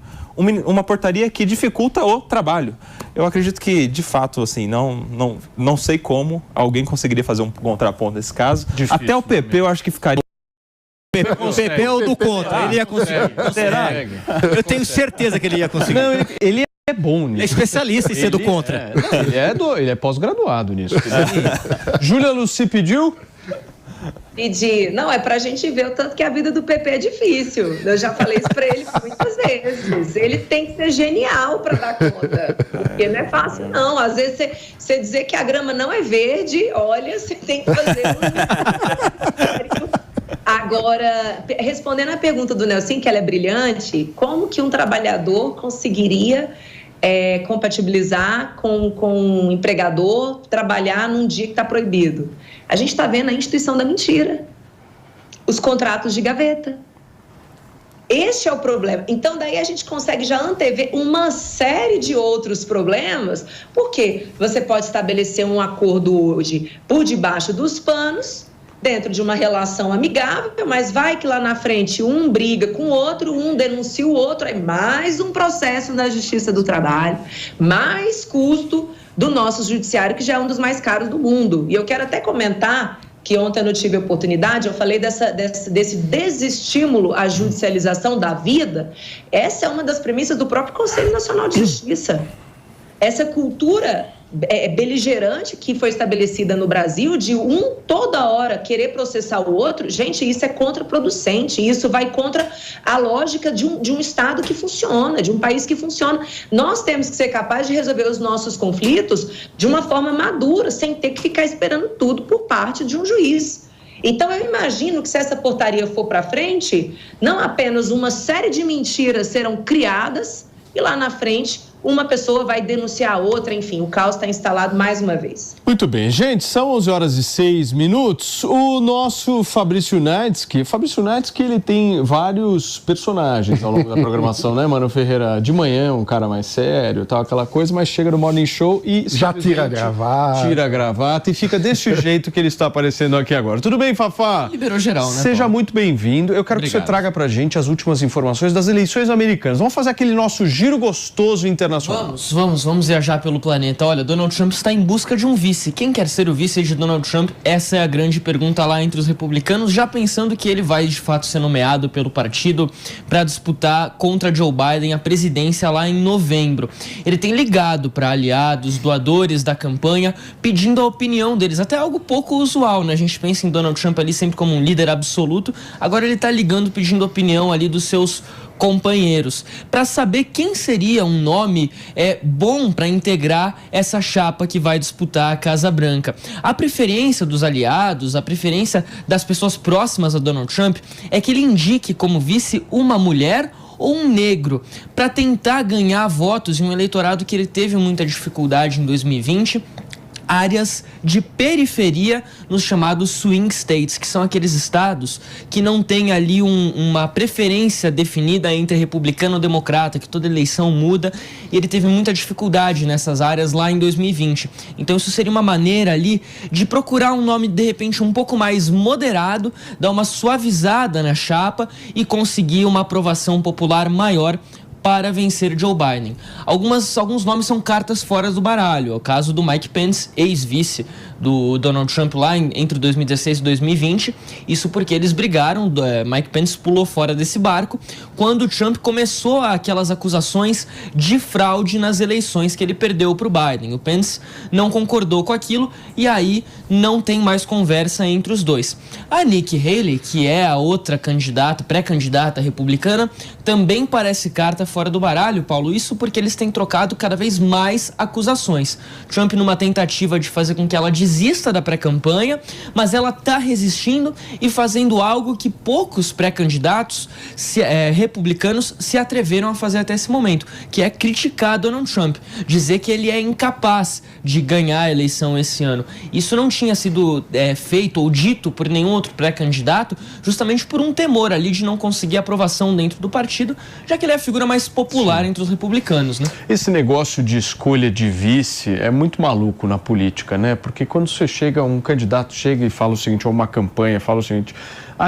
[SPEAKER 5] uma portaria que dificulta o trabalho. Eu acredito que, de fato, assim, não sei como alguém conseguiria fazer um contraponto nesse caso. Difícil, até o PP eu acho que ficaria...
[SPEAKER 11] O PP é o do contra, ele ia conseguir. Será? Eu tenho certeza que ele ia conseguir.
[SPEAKER 3] Não, ele é bom nisso.
[SPEAKER 11] É especialista em ser do contra.
[SPEAKER 3] Ele é pós-graduado nisso. Júlia Luci pediu?
[SPEAKER 8] Pedi. Não, é pra gente ver o tanto que a vida do PP é difícil. Eu já falei isso pra ele muitas vezes. Ele tem que ser genial pra dar conta. Porque não é fácil, não. Às vezes você dizer que a grama não é verde, olha, você tem que fazer Agora, respondendo a pergunta do Nelson, que ela é brilhante, como que um trabalhador conseguiria compatibilizar com um empregador trabalhar num dia que está proibido? A gente está vendo a instituição da mentira, os contratos de gaveta. Este é o problema. Então, daí a gente consegue já antever uma série de outros problemas, porque você pode estabelecer um acordo hoje por debaixo dos panos, dentro de uma relação amigável, mas vai que lá na frente um briga com o outro, um denuncia o outro, aí mais um processo na Justiça do Trabalho, mais custo do nosso judiciário, que já é um dos mais caros do mundo. E eu quero até comentar que ontem eu não tive oportunidade, eu falei desse desestímulo à judicialização da vida. Essa é uma das premissas do próprio Conselho Nacional de Justiça. Essa cultura beligerante que foi estabelecida no Brasil, de toda hora querer processar o outro, gente, isso é contraproducente, isso vai contra a lógica de um Estado que funciona, de um país que funciona. Nós temos que ser capazes de resolver os nossos conflitos de uma forma madura, sem ter que ficar esperando tudo por parte de um juiz. Então, eu imagino que se essa portaria for para frente, não apenas uma série de mentiras serão criadas e lá na frente uma pessoa vai denunciar a outra, enfim, o caos está instalado mais uma vez.
[SPEAKER 3] Muito bem, gente, são 11h06. O nosso Fabrício Netsky, ele tem vários personagens ao longo da programação, né, Mano Ferreira? De manhã, um cara mais sério, tal, aquela coisa, mas chega no Morning Show e...
[SPEAKER 7] Já tira a gravata.
[SPEAKER 3] Tira a gravata e fica desse jeito que ele está aparecendo aqui agora. Tudo bem, Fafá?
[SPEAKER 15] Liberou geral, né,
[SPEAKER 3] Seja muito bem-vindo. Eu quero que você traga pra gente as últimas informações das eleições americanas. Vamos fazer aquele nosso giro gostoso internacional.
[SPEAKER 15] Vamos viajar pelo planeta. Olha, Donald Trump está em busca de um vice. Quem quer ser o vice de Donald Trump? Essa é a grande pergunta lá entre os republicanos, já pensando que ele vai de fato ser nomeado pelo partido para disputar contra Joe Biden a presidência lá em novembro. Ele tem ligado para aliados, doadores da campanha, pedindo a opinião deles, até algo pouco usual, né? A gente pensa em Donald Trump ali sempre como um líder absoluto, agora ele está ligando, pedindo opinião ali dos seus companheiros, para saber quem seria um nome bom para integrar essa chapa que vai disputar a Casa Branca. A preferência dos aliados, a preferência das pessoas próximas a Donald Trump é que ele indique como vice uma mulher ou um negro, para tentar ganhar votos em um eleitorado que ele teve muita dificuldade em 2020, áreas de periferia nos chamados swing states, que são aqueles estados que não têm ali uma preferência definida entre republicano ou democrata, que toda eleição muda, e ele teve muita dificuldade nessas áreas lá em 2020. Então isso seria uma maneira ali de procurar um nome de repente um pouco mais moderado, dar uma suavizada na chapa e conseguir uma aprovação popular maior para vencer Joe Biden. Alguns nomes são cartas fora do baralho. É o caso do Mike Pence, ex-vice do Donald Trump lá entre 2016 e 2020. Isso porque eles brigaram, Mike Pence pulou fora desse barco quando o Trump começou aquelas acusações de fraude nas eleições que ele perdeu para o Biden. O Pence não concordou com aquilo e aí não tem mais conversa entre os dois. A Nikki Haley, que é a outra candidata, pré-candidata republicana, também parece carta fora do baralho, Paulo. Isso porque eles têm trocado cada vez mais acusações. Trump numa tentativa de fazer com que ela desista da pré-campanha, mas ela está resistindo e fazendo algo que poucos pré-candidatos republicanos se atreveram a fazer até esse momento, que é criticar Donald Trump, dizer que ele é incapaz de ganhar a eleição esse ano. Isso não tinha sido feito ou dito por nenhum outro pré-candidato, justamente por um temor ali de não conseguir aprovação dentro do partido, já que ele é a figura mais popular entre os republicanos, né? Esse
[SPEAKER 3] negócio de escolha de vice é muito maluco na política, né? Porque quando um candidato chega e fala o seguinte, ou uma campanha fala o seguinte,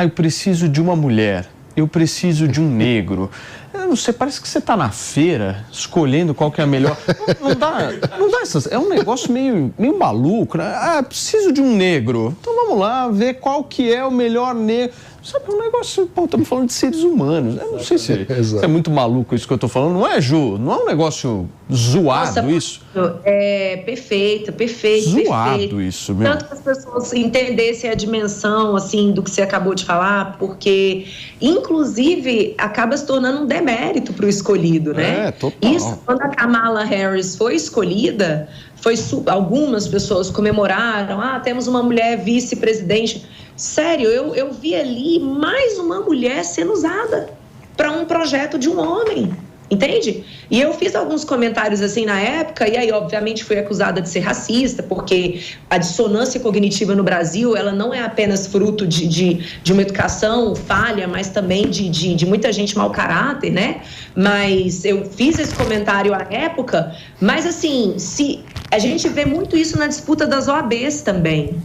[SPEAKER 3] eu preciso de uma mulher, eu preciso de um negro. Eu não sei, parece que você está na feira escolhendo qual que é a melhor. Não dá essas. É um negócio meio maluco, né? Preciso de um negro. Então vamos lá ver qual que é o melhor negro. Sabe, é um negócio, estamos falando de seres humanos. Eu não sei se é muito maluco isso que eu estou falando. Não é, Ju? Não é um negócio zoado. Nossa, isso?
[SPEAKER 8] É perfeito.
[SPEAKER 3] Zoado isso, meu.
[SPEAKER 8] Tanto que as pessoas entendessem a dimensão, assim, do que você acabou de falar, porque, inclusive, acaba se tornando um demérito para o escolhido, né?
[SPEAKER 3] Total.
[SPEAKER 8] Isso, quando a Kamala Harris foi escolhida, algumas pessoas comemoraram, temos uma mulher vice-presidente. Sério, eu vi ali mais uma mulher sendo usada para um projeto de um homem, entende? E eu fiz alguns comentários assim na época, e aí obviamente fui acusada de ser racista, porque a dissonância cognitiva no Brasil, ela não é apenas fruto de uma educação falha, mas também de muita gente mau caráter, né? Mas eu fiz esse comentário à época, mas assim, a gente vê muito isso na disputa das OABs também.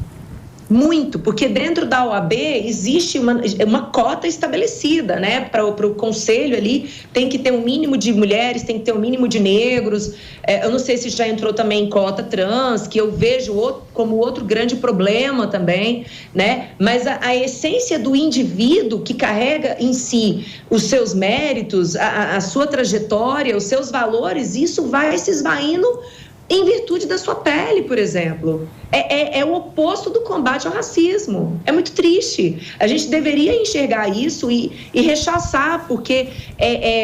[SPEAKER 8] Muito, porque dentro da OAB existe uma cota estabelecida, né? Para o conselho ali tem que ter um mínimo de mulheres, tem que ter um mínimo de negros. Eu não sei se já entrou também em cota trans, que eu vejo como outro grande problema também, né? Mas a essência do indivíduo que carrega em si os seus méritos, a sua trajetória, os seus valores, isso vai se esvaindo em virtude da sua pele, por exemplo. É o oposto do combate ao racismo. É muito triste. A gente deveria enxergar isso e rechaçar, porque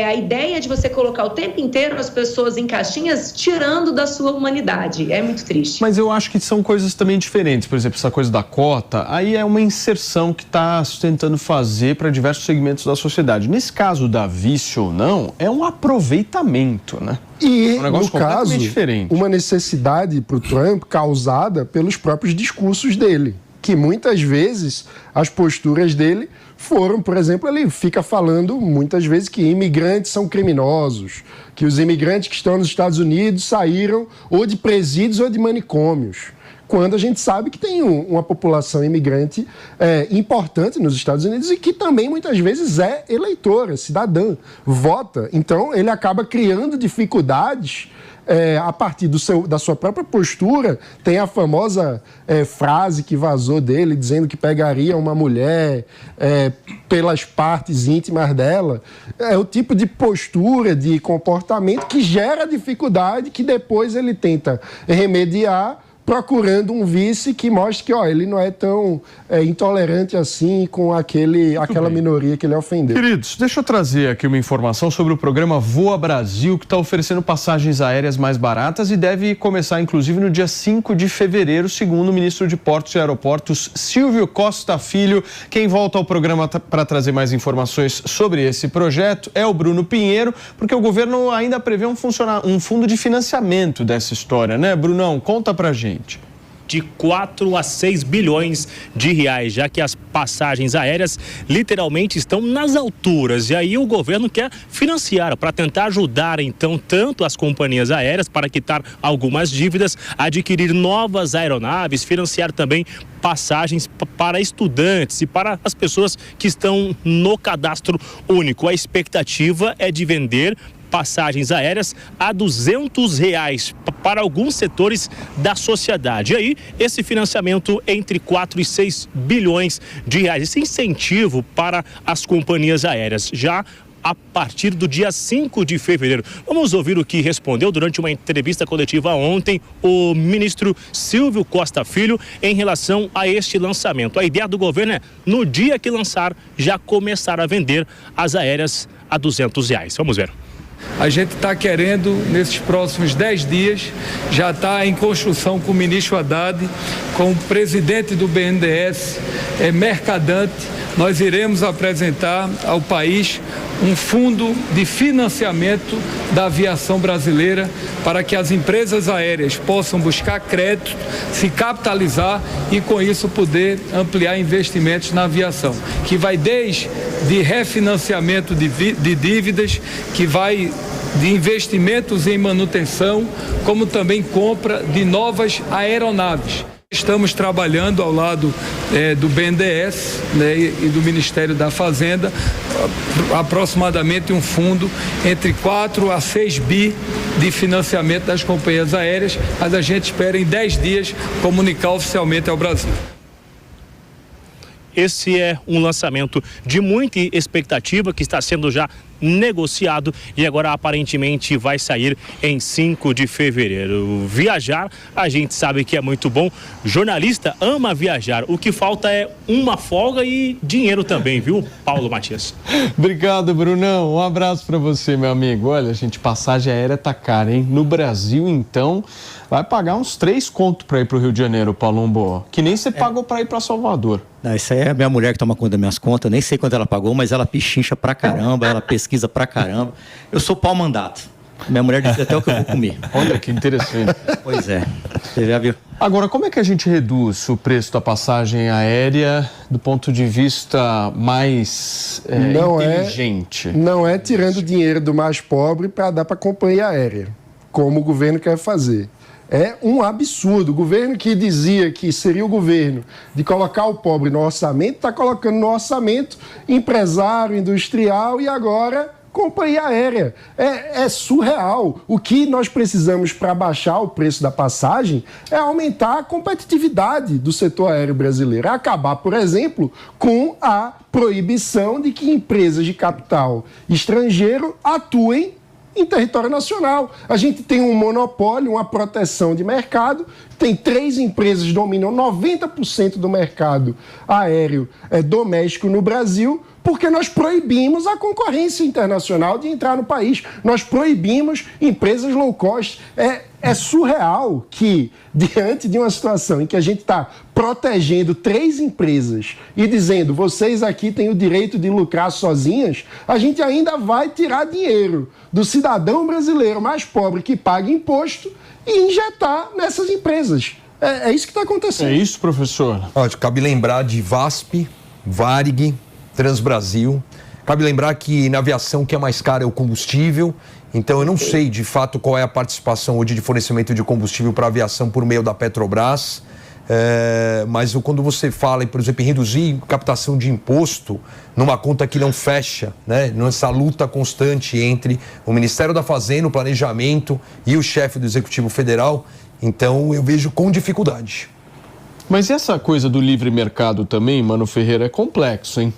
[SPEAKER 8] a ideia de você colocar o tempo inteiro as pessoas em caixinhas, tirando da sua humanidade. É muito triste.
[SPEAKER 3] Mas eu acho que são coisas também diferentes. Por exemplo, essa coisa da cota, aí é uma inserção que está tentando fazer para diversos segmentos da sociedade. Nesse caso da vice ou não, é um aproveitamento, né?
[SPEAKER 7] E, no caso, uma necessidade para o Trump causada pelos próprios discursos dele, que muitas vezes as posturas dele foram, por exemplo, ele fica falando muitas vezes que imigrantes são criminosos, que os imigrantes que estão nos Estados Unidos saíram ou de presídios ou de manicômios, quando a gente sabe que tem uma população imigrante importante nos Estados Unidos e que também muitas vezes é eleitora, cidadã, vota. Então ele acaba criando dificuldades a partir da sua própria postura. Tem a famosa frase que vazou dele, dizendo que pegaria uma mulher pelas partes íntimas dela. É o tipo de postura, de comportamento que gera dificuldade, que depois ele tenta remediar, procurando um vice que mostre que ele não é tão intolerante assim com aquela minoria que ele ofendeu.
[SPEAKER 3] Queridos, deixa eu trazer aqui uma informação sobre o programa Voa Brasil, que está oferecendo passagens aéreas mais baratas e deve começar, inclusive, no dia 5 de fevereiro, segundo o ministro de Portos e Aeroportos, Silvio Costa Filho. Quem volta ao programa para trazer mais informações sobre esse projeto é o Bruno Pinheiro, porque o governo ainda prevê um fundo de financiamento dessa história, né, Brunão? Conta pra gente.
[SPEAKER 14] De 4 a 6 bilhões de reais, já que as passagens aéreas literalmente estão nas alturas. E aí o governo quer financiar para tentar ajudar, então, tanto as companhias aéreas para quitar algumas dívidas, adquirir novas aeronaves, financiar também passagens para estudantes e para as pessoas que estão no cadastro único. A expectativa é de vender passagens aéreas a R$200 para alguns setores da sociedade. E aí, esse financiamento entre 4 e 6 bilhões de reais, esse incentivo para as companhias aéreas, já a partir do dia 5 de fevereiro. Vamos ouvir o que respondeu durante uma entrevista coletiva ontem o ministro Silvio Costa Filho em relação a este lançamento. A ideia do governo é, no dia que lançar, já começar a vender as aéreas a R$200. Vamos ver.
[SPEAKER 16] A gente está querendo, nesses próximos 10 dias, já está em construção com o ministro Haddad, com o presidente do BNDES, Mercadante. Nós iremos apresentar ao país um fundo de financiamento da aviação brasileira para que as empresas aéreas possam buscar crédito, se capitalizar e, com isso, poder ampliar investimentos na aviação, que vai desde refinanciamento de dívidas, que vai de investimentos em manutenção, como também compra de novas aeronaves. Estamos trabalhando ao lado do BNDES, né, e do Ministério da Fazenda, aproximadamente um fundo entre 4 a 6 bi de financiamento das companhias aéreas, mas a gente espera em 10 dias comunicar oficialmente ao Brasil.
[SPEAKER 14] Esse é um lançamento de muita expectativa que está sendo já negociado e agora aparentemente vai sair em 5 de fevereiro. Viajar, a gente sabe que é muito bom. Jornalista ama viajar. O que falta é uma folga e dinheiro também, viu, Paulo Matias?
[SPEAKER 3] Obrigado, Brunão. Um abraço para você, meu amigo. Olha, gente, passagem aérea tá cara, hein? No Brasil, então, vai pagar uns 3 contos para ir pro Rio de Janeiro, Palumbo. Que nem você pagou para ir para Salvador.
[SPEAKER 11] Não, isso aí é a minha mulher que toma conta das minhas contas. Eu nem sei quanto ela pagou, mas ela pichincha pra caramba, ela pesquisa pra caramba. Eu sou pau mandato. Minha mulher diz até o que eu vou comer.
[SPEAKER 3] Olha que interessante.
[SPEAKER 11] Pois é. Você já viu?
[SPEAKER 3] Agora, como é que a gente reduz o preço da passagem aérea do ponto de vista mais inteligente?
[SPEAKER 7] Não é tirando dinheiro do mais pobre para dar para a companhia aérea, como o governo quer fazer. É um absurdo. O governo que dizia que seria o governo de colocar o pobre no orçamento, está colocando no orçamento empresário, industrial e agora companhia aérea. É surreal. O que nós precisamos para baixar o preço da passagem é aumentar a competitividade do setor aéreo brasileiro. É acabar, por exemplo, com a proibição de que empresas de capital estrangeiro atuem em território nacional. A gente tem um monopólio, uma proteção de mercado, tem 3 empresas que dominam 90% do mercado aéreo doméstico no Brasil, porque nós proibimos a concorrência internacional de entrar no país. Nós proibimos empresas low cost. É surreal que, diante de uma situação em que a gente está protegendo 3 empresas e dizendo, vocês aqui têm o direito de lucrar sozinhas, a gente ainda vai tirar dinheiro do cidadão brasileiro mais pobre que paga imposto e injetar nessas empresas. É isso que está acontecendo.
[SPEAKER 3] É isso, professor?
[SPEAKER 10] Cabe lembrar de VASP, Varig, Transbrasil. Cabe lembrar que na aviação o que é mais caro é o combustível. Então eu não sei de fato qual é a participação hoje de fornecimento de combustível para a aviação por meio da Petrobras. Mas quando você fala, por exemplo, em reduzir captação de imposto numa conta que não fecha, né? Nessa luta constante entre o Ministério da Fazenda, o Planejamento e o chefe do Executivo Federal, então eu vejo com dificuldade.
[SPEAKER 3] Mas essa coisa do livre mercado também, Mano Ferreira, é complexo, hein?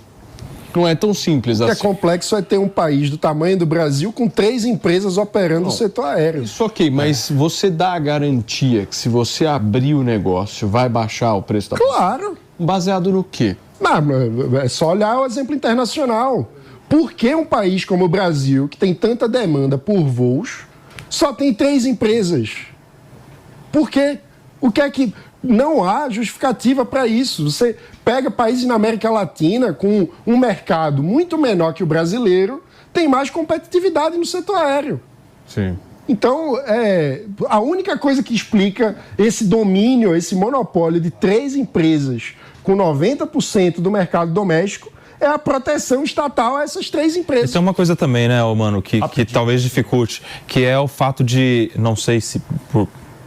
[SPEAKER 3] Não é tão simples assim.
[SPEAKER 7] O que é complexo é ter um país do tamanho do Brasil com 3 empresas operando no setor aéreo.
[SPEAKER 3] Isso ok, mas você dá a garantia que se você abrir o negócio, vai baixar o preço da passagem?
[SPEAKER 7] Claro.
[SPEAKER 3] Baseado no quê?
[SPEAKER 7] Não, é só olhar o exemplo internacional. Por que um país como o Brasil, que tem tanta demanda por voos, só tem 3 empresas? Por quê? O que é que... Não há justificativa para isso. Você pega países na América Latina com um mercado muito menor que o brasileiro, tem mais competitividade no setor aéreo.
[SPEAKER 3] Sim.
[SPEAKER 7] Então, a única coisa que explica esse domínio, esse monopólio de 3 empresas com 90% do mercado doméstico é a proteção estatal a essas 3 empresas.
[SPEAKER 5] Isso é uma coisa também, né, mano, que talvez dificulte, que é o fato de, não sei se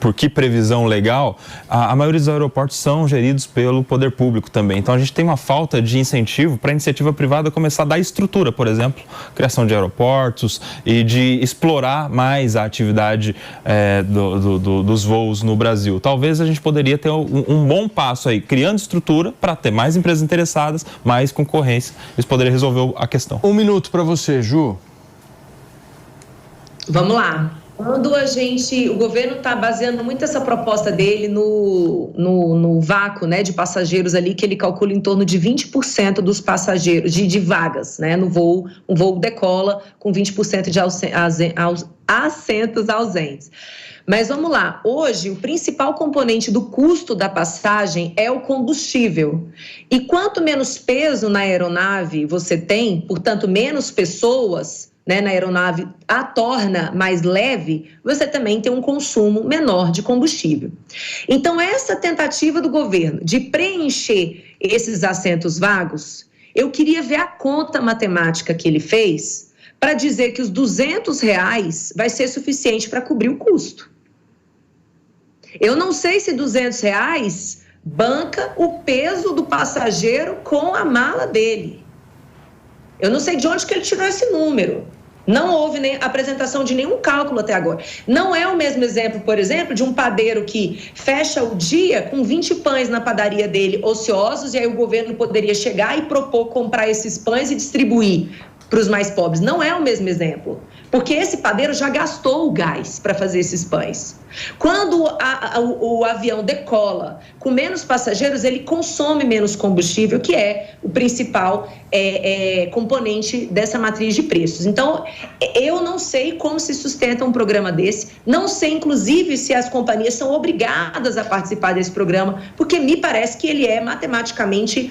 [SPEAKER 5] por que previsão legal, a maioria dos aeroportos são geridos pelo poder público também. Então a gente tem uma falta de incentivo para a iniciativa privada começar a dar estrutura, por exemplo, criação de aeroportos e de explorar mais a atividade dos voos no Brasil. Talvez a gente poderia ter um bom passo aí, criando estrutura para ter mais empresas interessadas, mais concorrência. Isso poderia resolver a questão.
[SPEAKER 3] 1 minuto para você, Ju.
[SPEAKER 8] Vamos lá. Quando o governo está baseando muito essa proposta dele no vácuo, né, de passageiros ali, que ele calcula em torno de 20% dos passageiros, de vagas, né, no voo, um voo decola com 20% de assentos ausentes. Mas vamos lá, hoje o principal componente do custo da passagem é o combustível. E quanto menos peso na aeronave você tem, portanto menos pessoas, né, na aeronave a torna mais leve, você também tem um consumo menor de combustível. Então, essa tentativa do governo de preencher esses assentos vagos, eu queria ver a conta matemática que ele fez para dizer que os R$200 vai ser suficiente para cobrir o custo. Eu não sei se R$200 banca o peso do passageiro com a mala dele. Eu não sei de onde que ele tirou esse número. Não houve nem apresentação de nenhum cálculo até agora. Não é o mesmo exemplo, por exemplo, de um padeiro que fecha o dia com 20 pães na padaria dele ociosos e aí o governo poderia chegar e propor comprar esses pães e distribuir para os mais pobres. Não é o mesmo exemplo, porque esse padeiro já gastou o gás para fazer esses pães. Quando o avião decola com menos passageiros, ele consome menos combustível, que é o principal componente dessa matriz de preços. Então, eu não sei como se sustenta um programa desse, não sei, inclusive, se as companhias são obrigadas a participar desse programa, porque me parece que ele é matematicamente,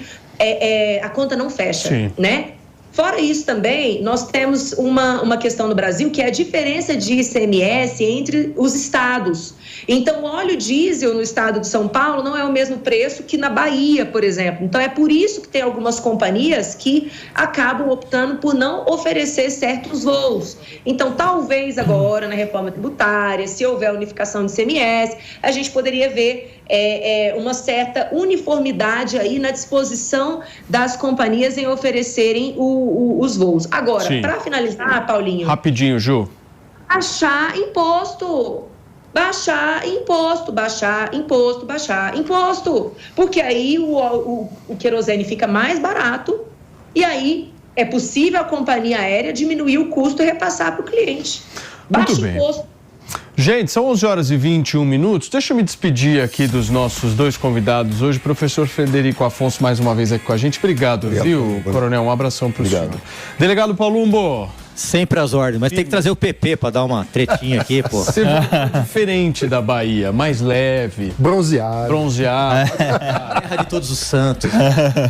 [SPEAKER 8] a conta não fecha,
[SPEAKER 3] Sim.
[SPEAKER 8] né? Fora isso também, nós temos uma questão no Brasil que é a diferença de ICMS entre os estados. Então, o óleo diesel no estado de São Paulo não é o mesmo preço que na Bahia, por exemplo. Então, é por isso que tem algumas companhias que acabam optando por não oferecer certos voos. Então, talvez agora, na reforma tributária, se houver unificação de ICMS, a gente poderia ver uma certa uniformidade aí na disposição das companhias em oferecerem os voos. Agora, para finalizar, Paulinho...
[SPEAKER 3] Rapidinho, Ju.
[SPEAKER 8] Baixar imposto. Porque aí o querosene fica mais barato e aí é possível a companhia aérea diminuir o custo e repassar para o cliente. Baixa
[SPEAKER 3] Muito bem.
[SPEAKER 8] imposto.
[SPEAKER 3] Gente, são 11h21. Deixa eu me despedir aqui dos nossos dois convidados hoje. Professor Frederico Afonso, mais uma vez aqui com a gente. Obrigado, viu, Coronel? Um abração para o senhor. Delegado Palumbo.
[SPEAKER 11] Sempre às ordens, mas tem que trazer o PP para dar uma tretinha aqui, pô.
[SPEAKER 3] Você é diferente da Bahia, mais leve.
[SPEAKER 7] Bronzeado.
[SPEAKER 11] Terra de Todos os Santos.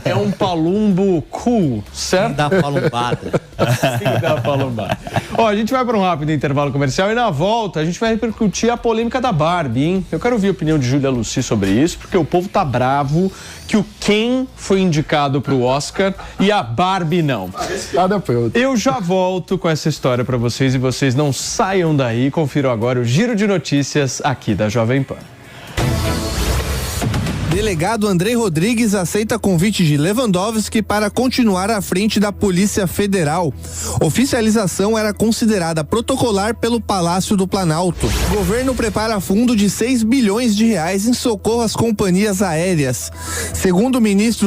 [SPEAKER 3] É um palumbo cool, certo?
[SPEAKER 11] Dá uma palumbada.
[SPEAKER 3] Sim, dá uma palumbada. Ó, a gente vai para um rápido intervalo comercial e na volta a gente vai repercutir a polêmica da Barbie, hein? Eu quero ouvir a opinião de Júlia Lucy sobre isso, porque o povo tá bravo que o Ken foi indicado para o Oscar e a Barbie não. Eu já volto com essa história para vocês e vocês não saiam daí. Confiram agora o Giro de Notícias aqui da Jovem Pan.
[SPEAKER 17] Delegado Andrei Rodrigues aceita convite de Lewandowski para continuar à frente da Polícia Federal. Oficialização era considerada protocolar pelo Palácio do Planalto. O governo prepara fundo de R$6 bilhões em socorro às companhias aéreas. Segundo o ministro